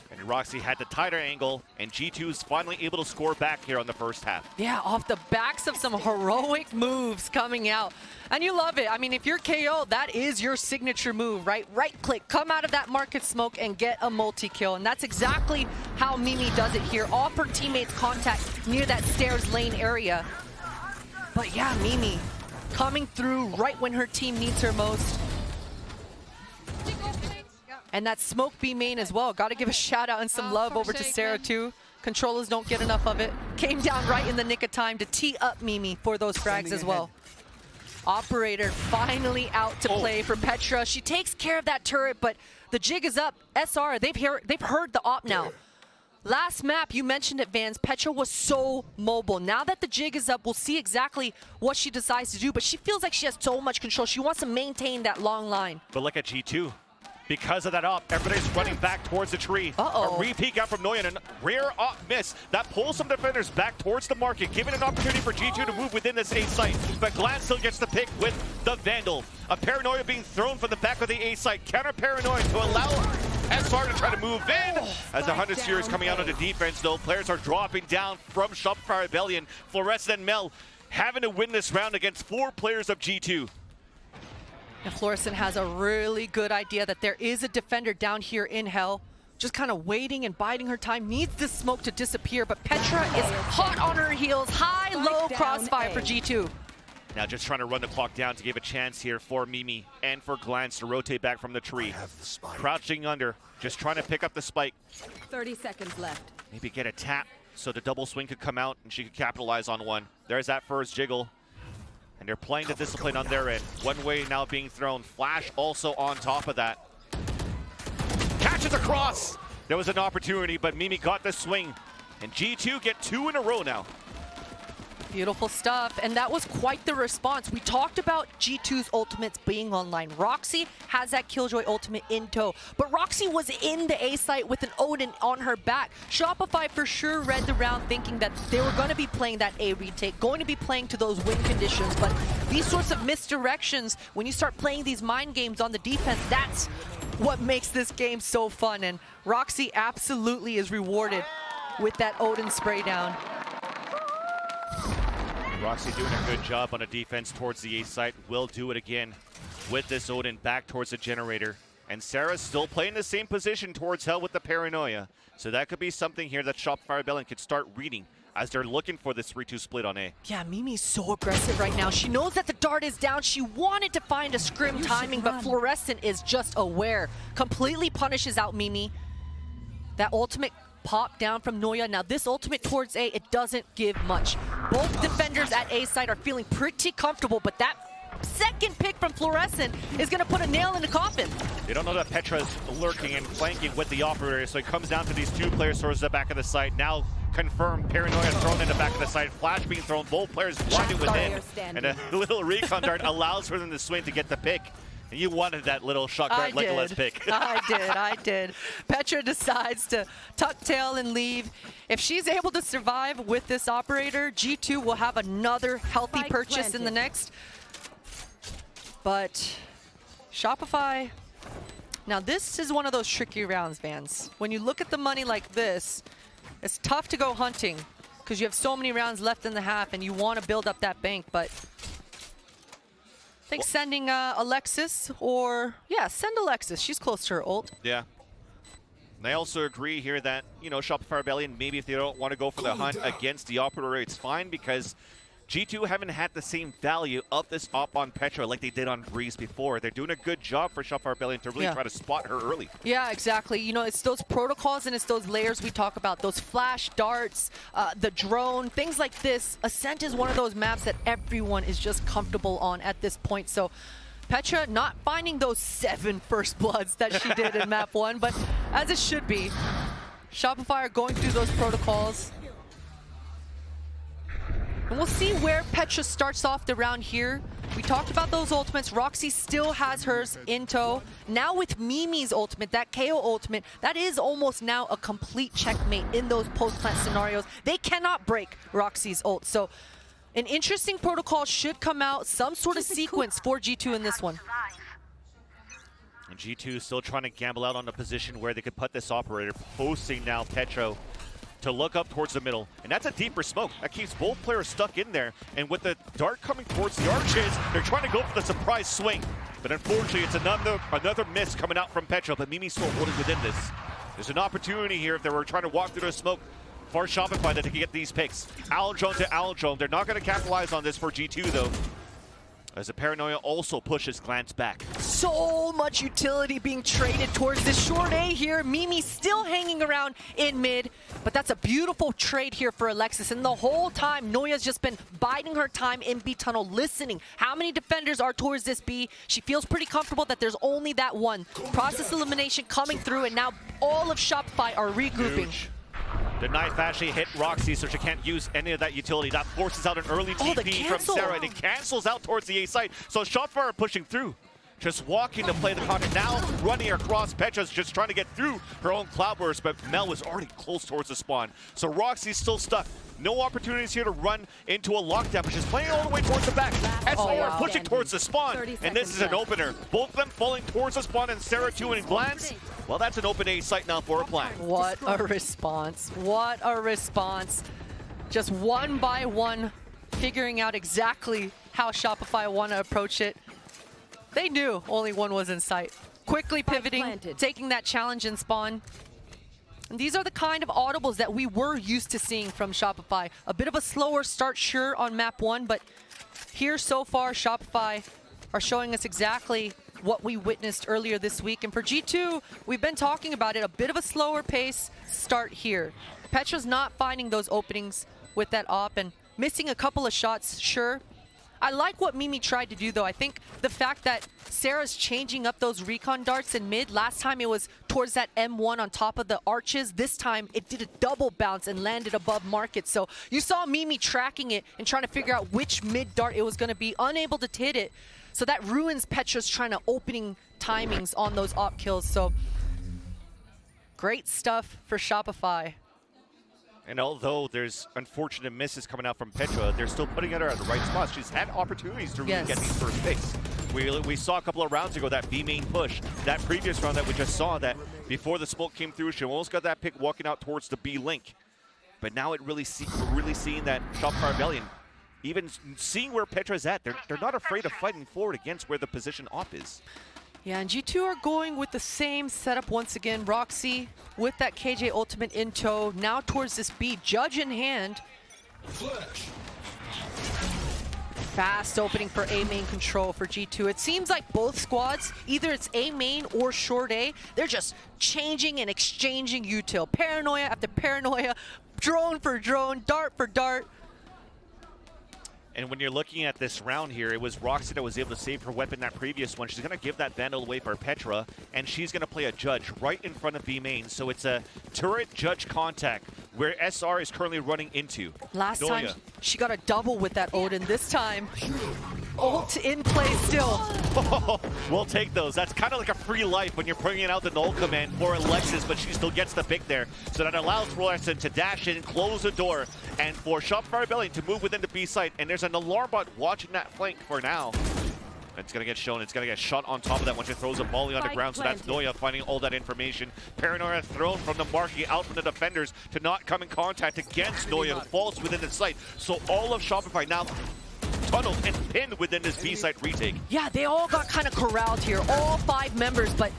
And Roxy had the tighter angle, and G2 is finally able to score back here on the first half. Yeah, off the backs of some heroic moves coming out. And you love it. I mean, if you're KO, that is your signature move, right? Right-click, come out of that market smoke and get a multi-kill. And that's exactly how Mimi does it here. Off her teammates' contact near that stairs lane area. But yeah, Mimi coming through right when her team needs her most. And that smoke B main as well. Got to give a shout out and some love over to Sarah too. Controllers don't get enough of it. Came down right in the nick of time to tee up Mimi for those frags as well. Operator finally out to play for Petra. She takes care of that turret, but the jig is up. SR, they've heard the op now. Last map, you mentioned it, Vans. Petra was so mobile. Now that the jig is up, we'll see exactly what she decides to do, but she feels like she has so much control. She wants to maintain that long line. But look at G2. Because of that op, everybody's running back towards the tree. Uh-oh. A re-peek out from Noyan, and rare op miss. That pulls some defenders back towards the market, giving an opportunity for G2 to move within this A site. But Glad still gets the pick with the Vandal. A Paranoia being thrown from the back of the A site. Counter Paranoia to allow SR to try to move in. As the Hunter Series coming out on the defense, though, players are dropping down from Shopify Rebellion. Fluorescent and Mel having to win this round against 4 players of G2. And Fluorescent has a really good idea that there is a defender down here in Hell, just kind of waiting and biding her time, needs this smoke to disappear, but Petra is hot on her heels, high-low crossfire for G2. Now just trying to run the clock down to give a chance here for Mimi and for Glance to rotate back from the tree. Crouching under, just trying to pick up the spike. 30 seconds left. Maybe get a tap so the double swing could come out and she could capitalize on one. There's that first jiggle. And they're playing the discipline on their end. One way now being thrown. Flash also on top of that. Catches across. There was an opportunity, but Mimi got the swing. And G2 get 2 in a row now. Beautiful stuff, and that was quite the response. We talked about G2's ultimates being online. Roxy has that Killjoy ultimate in tow, but Roxy was in the A site with an Odin on her back. Shopify for sure read the round thinking that they were going to be playing that A retake, going to be playing to those win conditions, but these sorts of misdirections, when you start playing these mind games on the defense, that's what makes this game so fun, and Roxy absolutely is rewarded with that Odin spray down. Roxy doing a good job on a defense towards the A site. Will do it again with this Odin back towards the generator. And Sarah's still playing the same position towards Hell with the Paranoia. So that could be something here that Shopify Rebellion could start reading as they're looking for this 3-2 split on A. Yeah, Mimi's so aggressive right now. She knows that the dart is down. She wanted to find a scrim timing, but Fluorescent is just aware. Completely punishes out Mimi. That ultimate pop down from Noya. Now this ultimate towards A, it doesn't give much. Both defenders at A side are feeling pretty comfortable, but that second pick from Fluorescent is going to put a nail in the coffin. They don't know that Petra's lurking and flanking with the operator, so it comes down to these two players towards the back of the site. Now confirmed, Paranoia thrown in the back of the site, Flash being thrown, both players blinded within, and a little recon dart allows for them to swing to get the pick. And you wanted that little shot dart Legolas pick. I did. Petra decides to tuck tail and leave. If she's able to survive with this operator, G2 will have another healthy purchase in the next. But Shopify, now this is one of those tricky rounds, Vans. When you look at the money like this, it's tough to go hunting because you have so many rounds left in the half and you want to build up that bank, but I think sending Alexis, or yeah, send Alexis. She's close to her ult. Yeah. They also agree here that, you know, Shopify Rebellion, maybe if they don't want to go for the hunt against the operator, it's fine because G2 haven't had the same value of this op on Petra like they did on Breeze before. They're doing a good job for Shopify Rebellion to really try to spot her early. Yeah, exactly. You know, it's those protocols and it's those layers we talk about, those flash darts, the drone, things like this. Ascent is one of those maps that everyone is just comfortable on at this point. So Petra not finding those 7 first bloods that she did in map 1, but as it should be. Shopify are going through those protocols. And we'll see where Petra starts off the round here. We talked about those ultimates. Roxy still has hers in tow. Now with Mimi's ultimate, that KO ultimate, that is almost now a complete checkmate in those post-plant scenarios. They cannot break Roxy's ult. So an interesting protocol should come out, some sort of sequence for G2 in this one. And G2 still trying to gamble out on the position where they could put this operator, posting now Petra to look up towards the middle, and that's a deeper smoke. That keeps both players stuck in there, and with the dart coming towards the arches, they're trying to go for the surprise swing. But unfortunately, it's another miss coming out from Petra, but Mimi's still holding within this. There's an opportunity here if they were trying to walk through the smoke for Shopify that they can get these picks. Owl drone to Owl drone. They're not going to capitalize on this for G2, though, as the Paranoia also pushes Glance back. So much utility being traded towards this short A here. Mimi still hanging around in mid, but that's a beautiful trade here for Alexis. And the whole time, Noya's just been biding her time in B tunnel, listening. How many defenders are towards this B? She feels pretty comfortable that there's only that one. Process elimination coming through, and now all of Shopify are regrouping. Huge. The knife actually hit Roxy, so she can't use any of that utility. That forces out an early TP from Sarah, and it cancels out towards the A site. So Shopify are pushing through, just walking to play the content. Now running across Petra's, just trying to get through her own Cloudburst, but Mel was already close towards the spawn. So Roxy's still stuck. No opportunities here to run into a lockdown, but she's playing all the way towards the back. SR pushing towards the spawn, and this is an opener. Both of them falling towards the spawn, and Sarah too in Glance. Well, that's an open A site now for a plan. What a response. What a response. Just one by one, figuring out exactly how Shopify want to approach it. They knew only one was in sight. Quickly pivoting, taking that challenge in spawn. And these are the kind of audibles that we were used to seeing from Shopify. A bit of a slower start, sure, on map 1, but here so far, Shopify are showing us exactly what we witnessed earlier this week. And for G2, we've been talking about it, a bit of a slower pace start here. Petra's not finding those openings with that op and missing a couple of shots, sure. I like what Mimi tried to do, though. I think the fact that Sarah's changing up those recon darts in mid. Last time it was towards that M1 on top of the arches. This time it did a double bounce and landed above market. So you saw Mimi tracking it and trying to figure out which mid dart it was going to be, unable to hit it. So that ruins Petra's trying to opening timings on those op kills. So great stuff for Shopify. And although there's unfortunate misses coming out from Petra, they're still putting her at the right spots. She's had opportunities to really get these first picks. We saw a couple of rounds ago that B main push. That previous round that we just saw, that before the smoke came through, she almost got that pick walking out towards the B link. But now we're really seeing that Shopify Rebellion, even seeing where Petra's at, they're not afraid of fighting forward against where the position op is. Yeah, and G2 are going with the same setup once again. Roxy with that KJ ultimate in tow, now towards this B, Judge in hand. Fast opening for A main control for G2. It seems like both squads, either it's A main or short A, they're just changing and exchanging util. Paranoia after paranoia, drone for drone, dart for dart. And when you're looking at this round here, it was Roxy that was able to save her weapon that previous one. She's going to give that Vandal away for Petra, and she's going to play a Judge right in front of B main. So it's a turret Judge contact where SR is currently running into. Last time she got a double with that Odin. This time, ult in play still. We'll take those. That's kind of like a free life when you're bringing out the null command for Alexis, but she still gets the pick there. So that allows Ascent to dash in, close the door, and for Shopify Rebellion to move within the B site. And there's an alarm bot watching that flank for now. It's going to get shown. It's going to get shot on top of that when she throws a molly on the ground. So that's Noya finding all that information. Paranoia thrown from the marquee out from the defenders to not come in contact against Noya, who falls within the site. So all of Shopify now tunneled and pinned within this B-site retake. Yeah, they all got kind of corralled here, all 5 members, but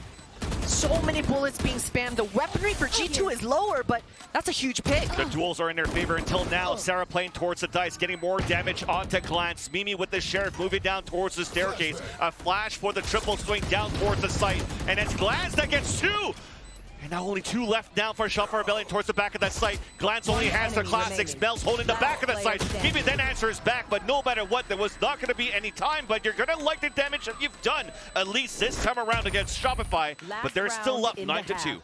so many bullets being spammed. The weaponry for G2 is lower, but that's a huge pick. The duels are in their favor until now. Sarah playing towards the dice, getting more damage onto Glance. Mimi with the Sheriff moving down towards the staircase. A flash for the triple swing down towards the site. And it's Glance that gets 2! And now only 2 left now for Shopify Rebellion towards the back of that site. Glance only has the classics. Mel's holding the back of the site. Mimi then answers back, but no matter what, there was not going to be any time. But you're going to like the damage that you've done, at least this time around against Shopify. But they're still up 9-2.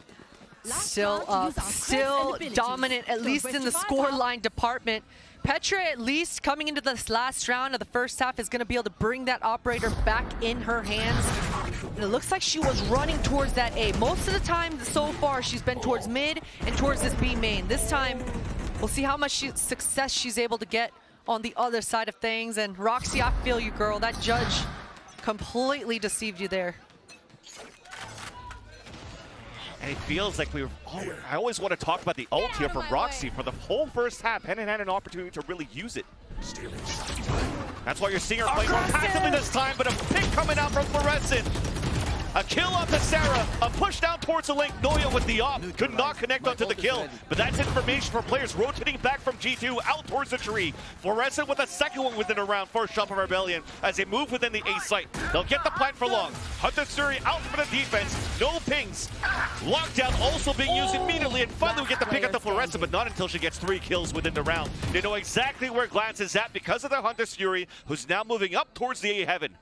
Still up, still dominant, at least in the scoreline department. Petra, at least coming into this last round of the first half, is going to be able to bring that operator back in her hands. And it looks like she was running towards that A. Most of the time so far, she's been towards mid and towards this B main. This time, we'll see how much success she's able to get on the other side of things. And Roxy, I feel you, girl. That Judge completely deceived you there. And it feels like I always want to talk about the ult here from Roxy for the whole first half. Hadn't had an opportunity to really use it. That's why you're seeing her play more passively this time, but a pick coming out from Fluorescent. A kill off to Sarah, a push down towards the link. Noya with the op, could not connect onto the kill. But that's information for players rotating back from G2 out towards the tree. Fluorescent with a second one within a round for Shopify Rebellion as they move within the A site. They'll get the plant for long. Hunter Suri out for the defense, no pings. Lockdown also being used immediately, and finally we get the pick at the Fluorescent, but not until she gets 3 kills within the round. They know exactly where Glance is at because of the Hunter Fury, who's now moving up towards the A heaven.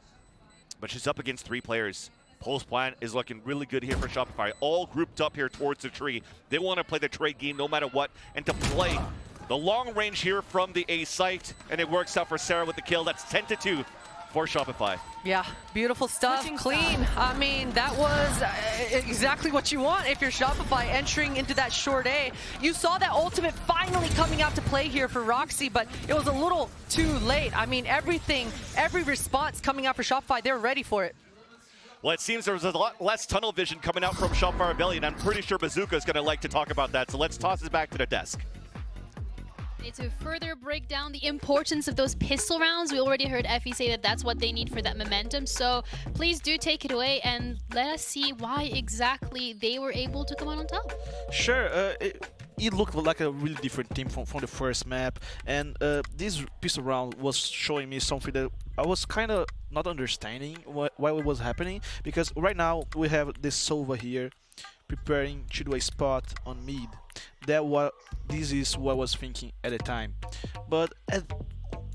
But she's up against 3 players. Pole's plan is looking really good here for Shopify. All grouped up here towards the tree. They want to play the trade game no matter what, and to play the long range here from the A site. And it works out for Sarah with the kill. That's 10-2 for Shopify. Yeah, beautiful stuff, clean. I mean, that was exactly what you want if you're Shopify entering into that short A. You saw that ultimate finally coming out to play here for Roxy, but it was a little too late. I mean, every response coming out for Shopify, they're ready for it. Well, it seems there was a lot less tunnel vision coming out from Shopify Rebellion. I'm pretty sure Bazooka is going to like to talk about that, so let's toss it back to the desk. To further break down the importance of those pistol rounds, we already heard Effie say that that's what they need for that momentum. So please do take it away and let us see why exactly they were able to come out on top. Sure. It looked like a really different team from the first map, and this pistol round was showing me something that I was kind of not understanding why it was happening, because right now we have this Sova here preparing to do a spot on mid. This is what I was thinking at the time. But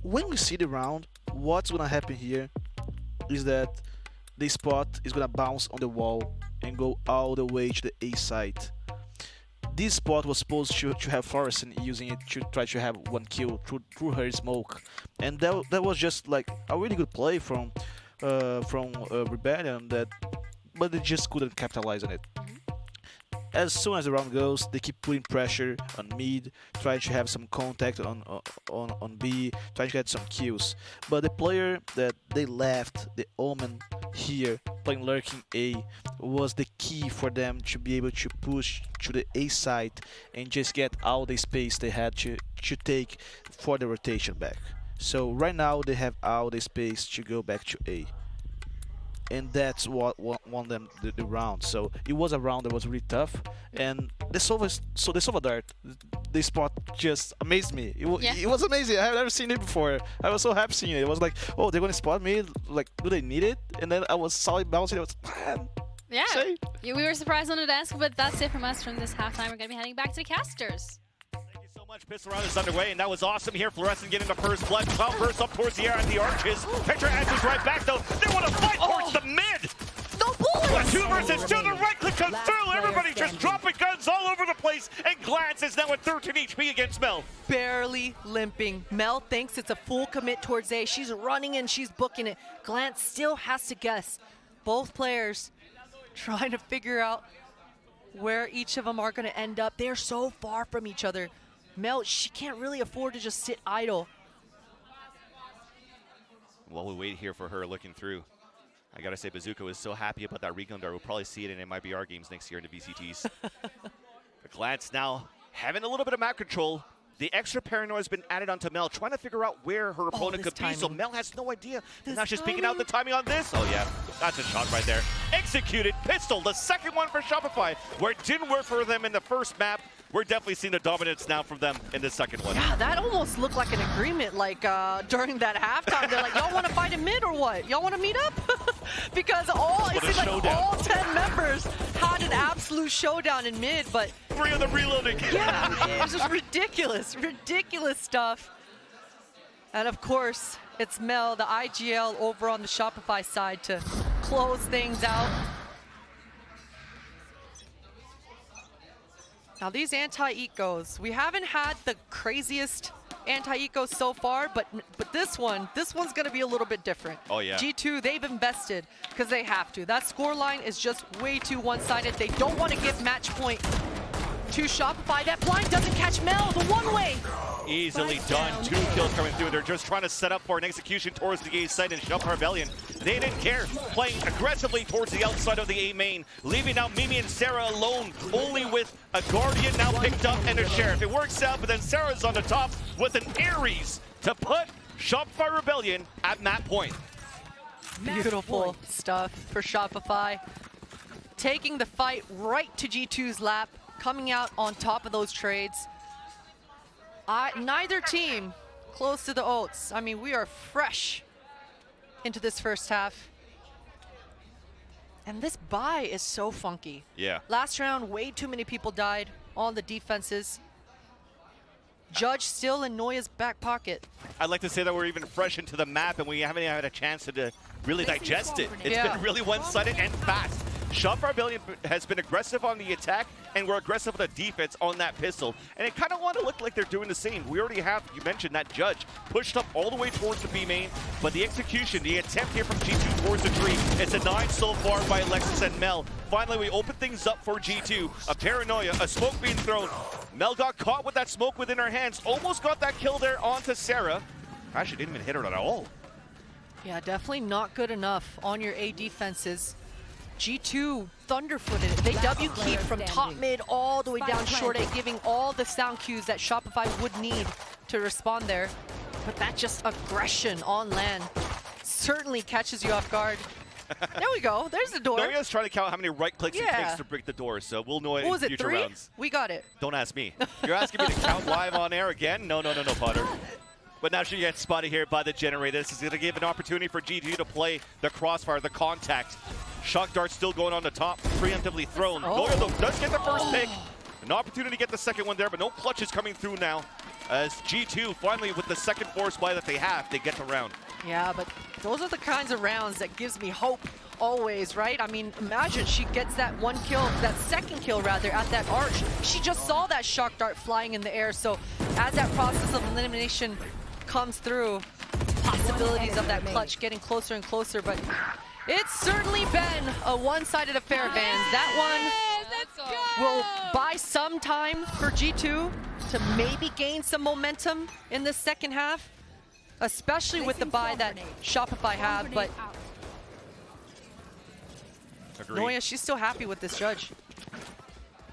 when we see the round, what's gonna happen here is that the spot is gonna bounce on the wall and go all the way to the A site. This spot was supposed to have Florissant using it to try to have 1 kill through her smoke, and that was just like a really good play from Rebellion, but they just couldn't capitalize on it. As soon as the round goes, they keep putting pressure on mid, trying to have some contact on B, trying to get some kills. But the player that they left, the Omen here, playing lurking A, was the key for them to be able to push to the A side and just get all the space they had to take for the rotation back. So right now they have all the space to go back to A. And that's what won them the round. So it was a round that was really tough, and the Sova Dart, the spot just amazed me. It was amazing. I have never seen it before. I was so happy seeing it. It was like, oh, they're gonna spot me. Like, do they need it? And then I saw it bouncing. I was, man. Yeah, we were surprised on the desk, but that's it from us from this halftime. We're gonna be heading back to the casters. Pistol round is underway, and that was awesome here. Fluorescent getting the first blood. 12 bursts up towards the air at the arches. Petra answers right back, though. They want to fight towards the mid. No bullets! 2 versus 2. The right click comes through. Everybody just dropping guns all over the place. And Glance is now at 13 HP against Mel. Barely limping. Mel thinks it's a full commit towards A. She's running and she's booking it. Glance still has to guess. Both players trying to figure out where each of them are going to end up. They're so far from each other. Mel, she can't really afford to just sit idle. While we wait here for her looking through, I gotta say Bazooka was so happy about that recon dart. We'll probably see it in MIBR games next year in the VCTs. The Glance now having a little bit of map control. The extra paranoia has been added onto Mel, trying to figure out where her opponent could be. So Mel has no idea. Now she's picking out the timing on this. Oh yeah, that's a shot right there. Executed pistol, the second one for Shopify, where it didn't work for them in the first map. We're definitely seeing the dominance now from them in the second one. Yeah, that almost looked like an agreement, like during that halftime. They're like, y'all want to fight in mid or what? Y'all want to meet up? Because it seemed like all 10 members had an absolute showdown in mid, but 3 of them reloading. Yeah, it was just ridiculous stuff. And of course, it's Mel, the IGL, over on the Shopify side to close things out. Now these anti-ecos, we haven't had the craziest anti-ecos so far, but this one's gonna be a little bit different. Oh yeah. G2, they've invested because they have to. That scoreline is just way too one-sided. They don't want to give match point to Shopify. That blind doesn't catch Mel, the one-way. Easily done. 2 kills coming through. They're just trying to set up for an execution towards the A site and Shopify Rebellion. They didn't care. Playing aggressively towards the outside of the A main, leaving now Mimi and Sarah alone, only with a Guardian now picked up and a Sheriff. It works out, but then Sarah's on the top with an Ares to put Shopify Rebellion at map point. Beautiful stuff for Shopify. Taking the fight right to G2's lap, coming out on top of those trades. Neither team close to the ults. I mean, we are fresh into this first half. And this buy is so funky. Yeah. Last round, way too many people died on the defenses. Judge still in Noya's back pocket. I'd like to say that we're even fresh into the map and we haven't had a chance to really digest it. It's been really one-sided and fast. Shopify Rebellion has been aggressive on the attack, and we're aggressive on the defense on that pistol. And it kind of want to look like they're doing the same. We already have, you mentioned, that Judge pushed up all the way towards the B main, but the execution, the attempt here from G2 towards the tree, it's a 9 so far by Alexis and Mel. Finally, we open things up for G2. A paranoia, a smoke being thrown. Mel got caught with that smoke within her hands, almost got that kill there onto Sarah. Actually didn't even hit her at all. Yeah, definitely not good enough on your A defenses. G2 thunderfooted it. They W keep from top mid all the way down short A, giving all the sound cues that Shopify would need to respond there. But that just aggression on land certainly catches you off guard. There we go. There's the door. Noya's trying to count how many right clicks it takes to break the door, so we'll know it in future 3? rounds. We got it. Don't ask me. You're asking me to count live on air again? No, Potter. But now she gets spotted here by the generator. This is going to give an opportunity for G2 to play the crossfire, the contact. Shock dart still going on the top, preemptively thrown. Noya, though, does get the first pick. An opportunity to get the second one there, but no clutches coming through now. As G2 finally, with the second force buy that they have, they get the round. Yeah, but those are the kinds of rounds that gives me hope always, right? I mean, imagine she gets that one kill, that second kill rather, at that arch. She just saw that shock dart flying in the air. So as that process of elimination comes through, possibilities of that clutch getting closer and closer, but it's certainly been a one-sided affair, Vans. That one will buy some time for G2 to maybe gain some momentum in the second half, especially with the buy that Shopify have, but Noya, she's still happy with this judge.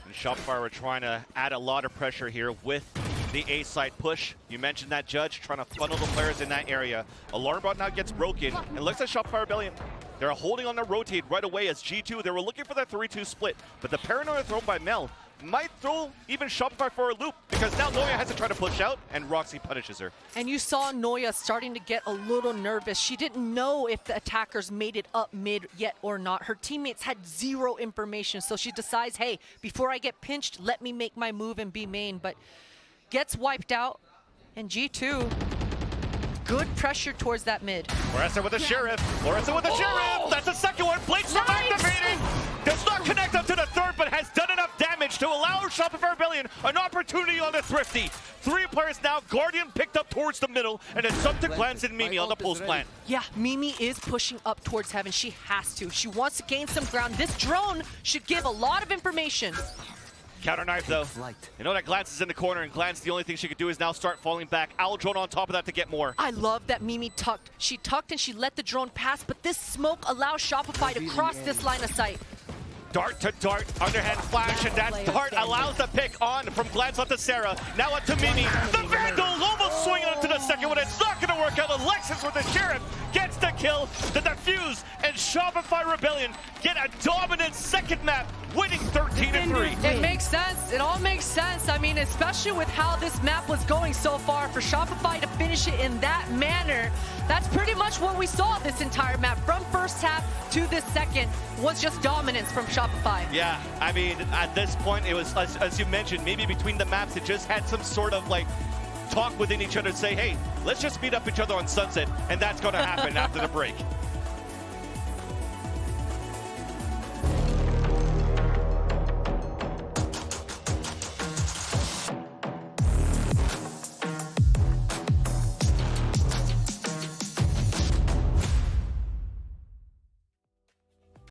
And Shopify were trying to add a lot of pressure here with the A side push. You mentioned that, Judge, trying to funnel the players in that area. Alarm bot now gets broken, and looks at Shopify Rebellion. They're holding on to rotate right away as G2. They were looking for that 3-2 split, but the paranoia thrown by Mel might throw even Shopify for a loop, because now Noya has to try to push out, and Roxy punishes her. And you saw Noya starting to get a little nervous. She didn't know if the attackers made it up mid yet or not. Her teammates had zero information, so she decides, hey, before I get pinched, let me make my move and be main. But gets wiped out, and G2, good pressure towards that mid. Larissa with the Sheriff. Larissa with the Sheriff. That's the second one. Blake's from activating. Does not connect up to the third, but has done enough damage to allow Shopify Rebellion an opportunity on the Thrifty. 3 players now. Guardian picked up towards the middle, and it's up to Glance and Mimi on the post plant. Yeah, Mimi is pushing up towards heaven. She has to. She wants to gain some ground. This drone should give a lot of information. Counter knife though. You know that Glance is in the corner, and Glance, the only thing she could do is now start falling back. Owl drone on top of that to get more. I love that Mimi tucked. She tucked and she let the drone pass, but this smoke allows Shopify to cross this line of sight. Dart to dart, underhand flash, and that dart allows the pick on from Glance onto Sarah. Now up to Mimi. The Vandal almost swinging onto the second one. It's not going to work out. Alexis with the Sheriff gets the kill, the defuse, and Shopify Rebellion get a dominant second map, winning 13-3. It makes sense. It all makes sense. I mean, especially with how this map was going so far, for Shopify to finish it in that manner, that's pretty much what we saw this entire map. From first half to this second was just dominance from Shopify. Yeah, I mean, at this point, it was, as you mentioned, maybe between the maps, it just had some sort of like talk within each other to say, hey, let's just meet up each other on Sunset, and that's going to happen after the break.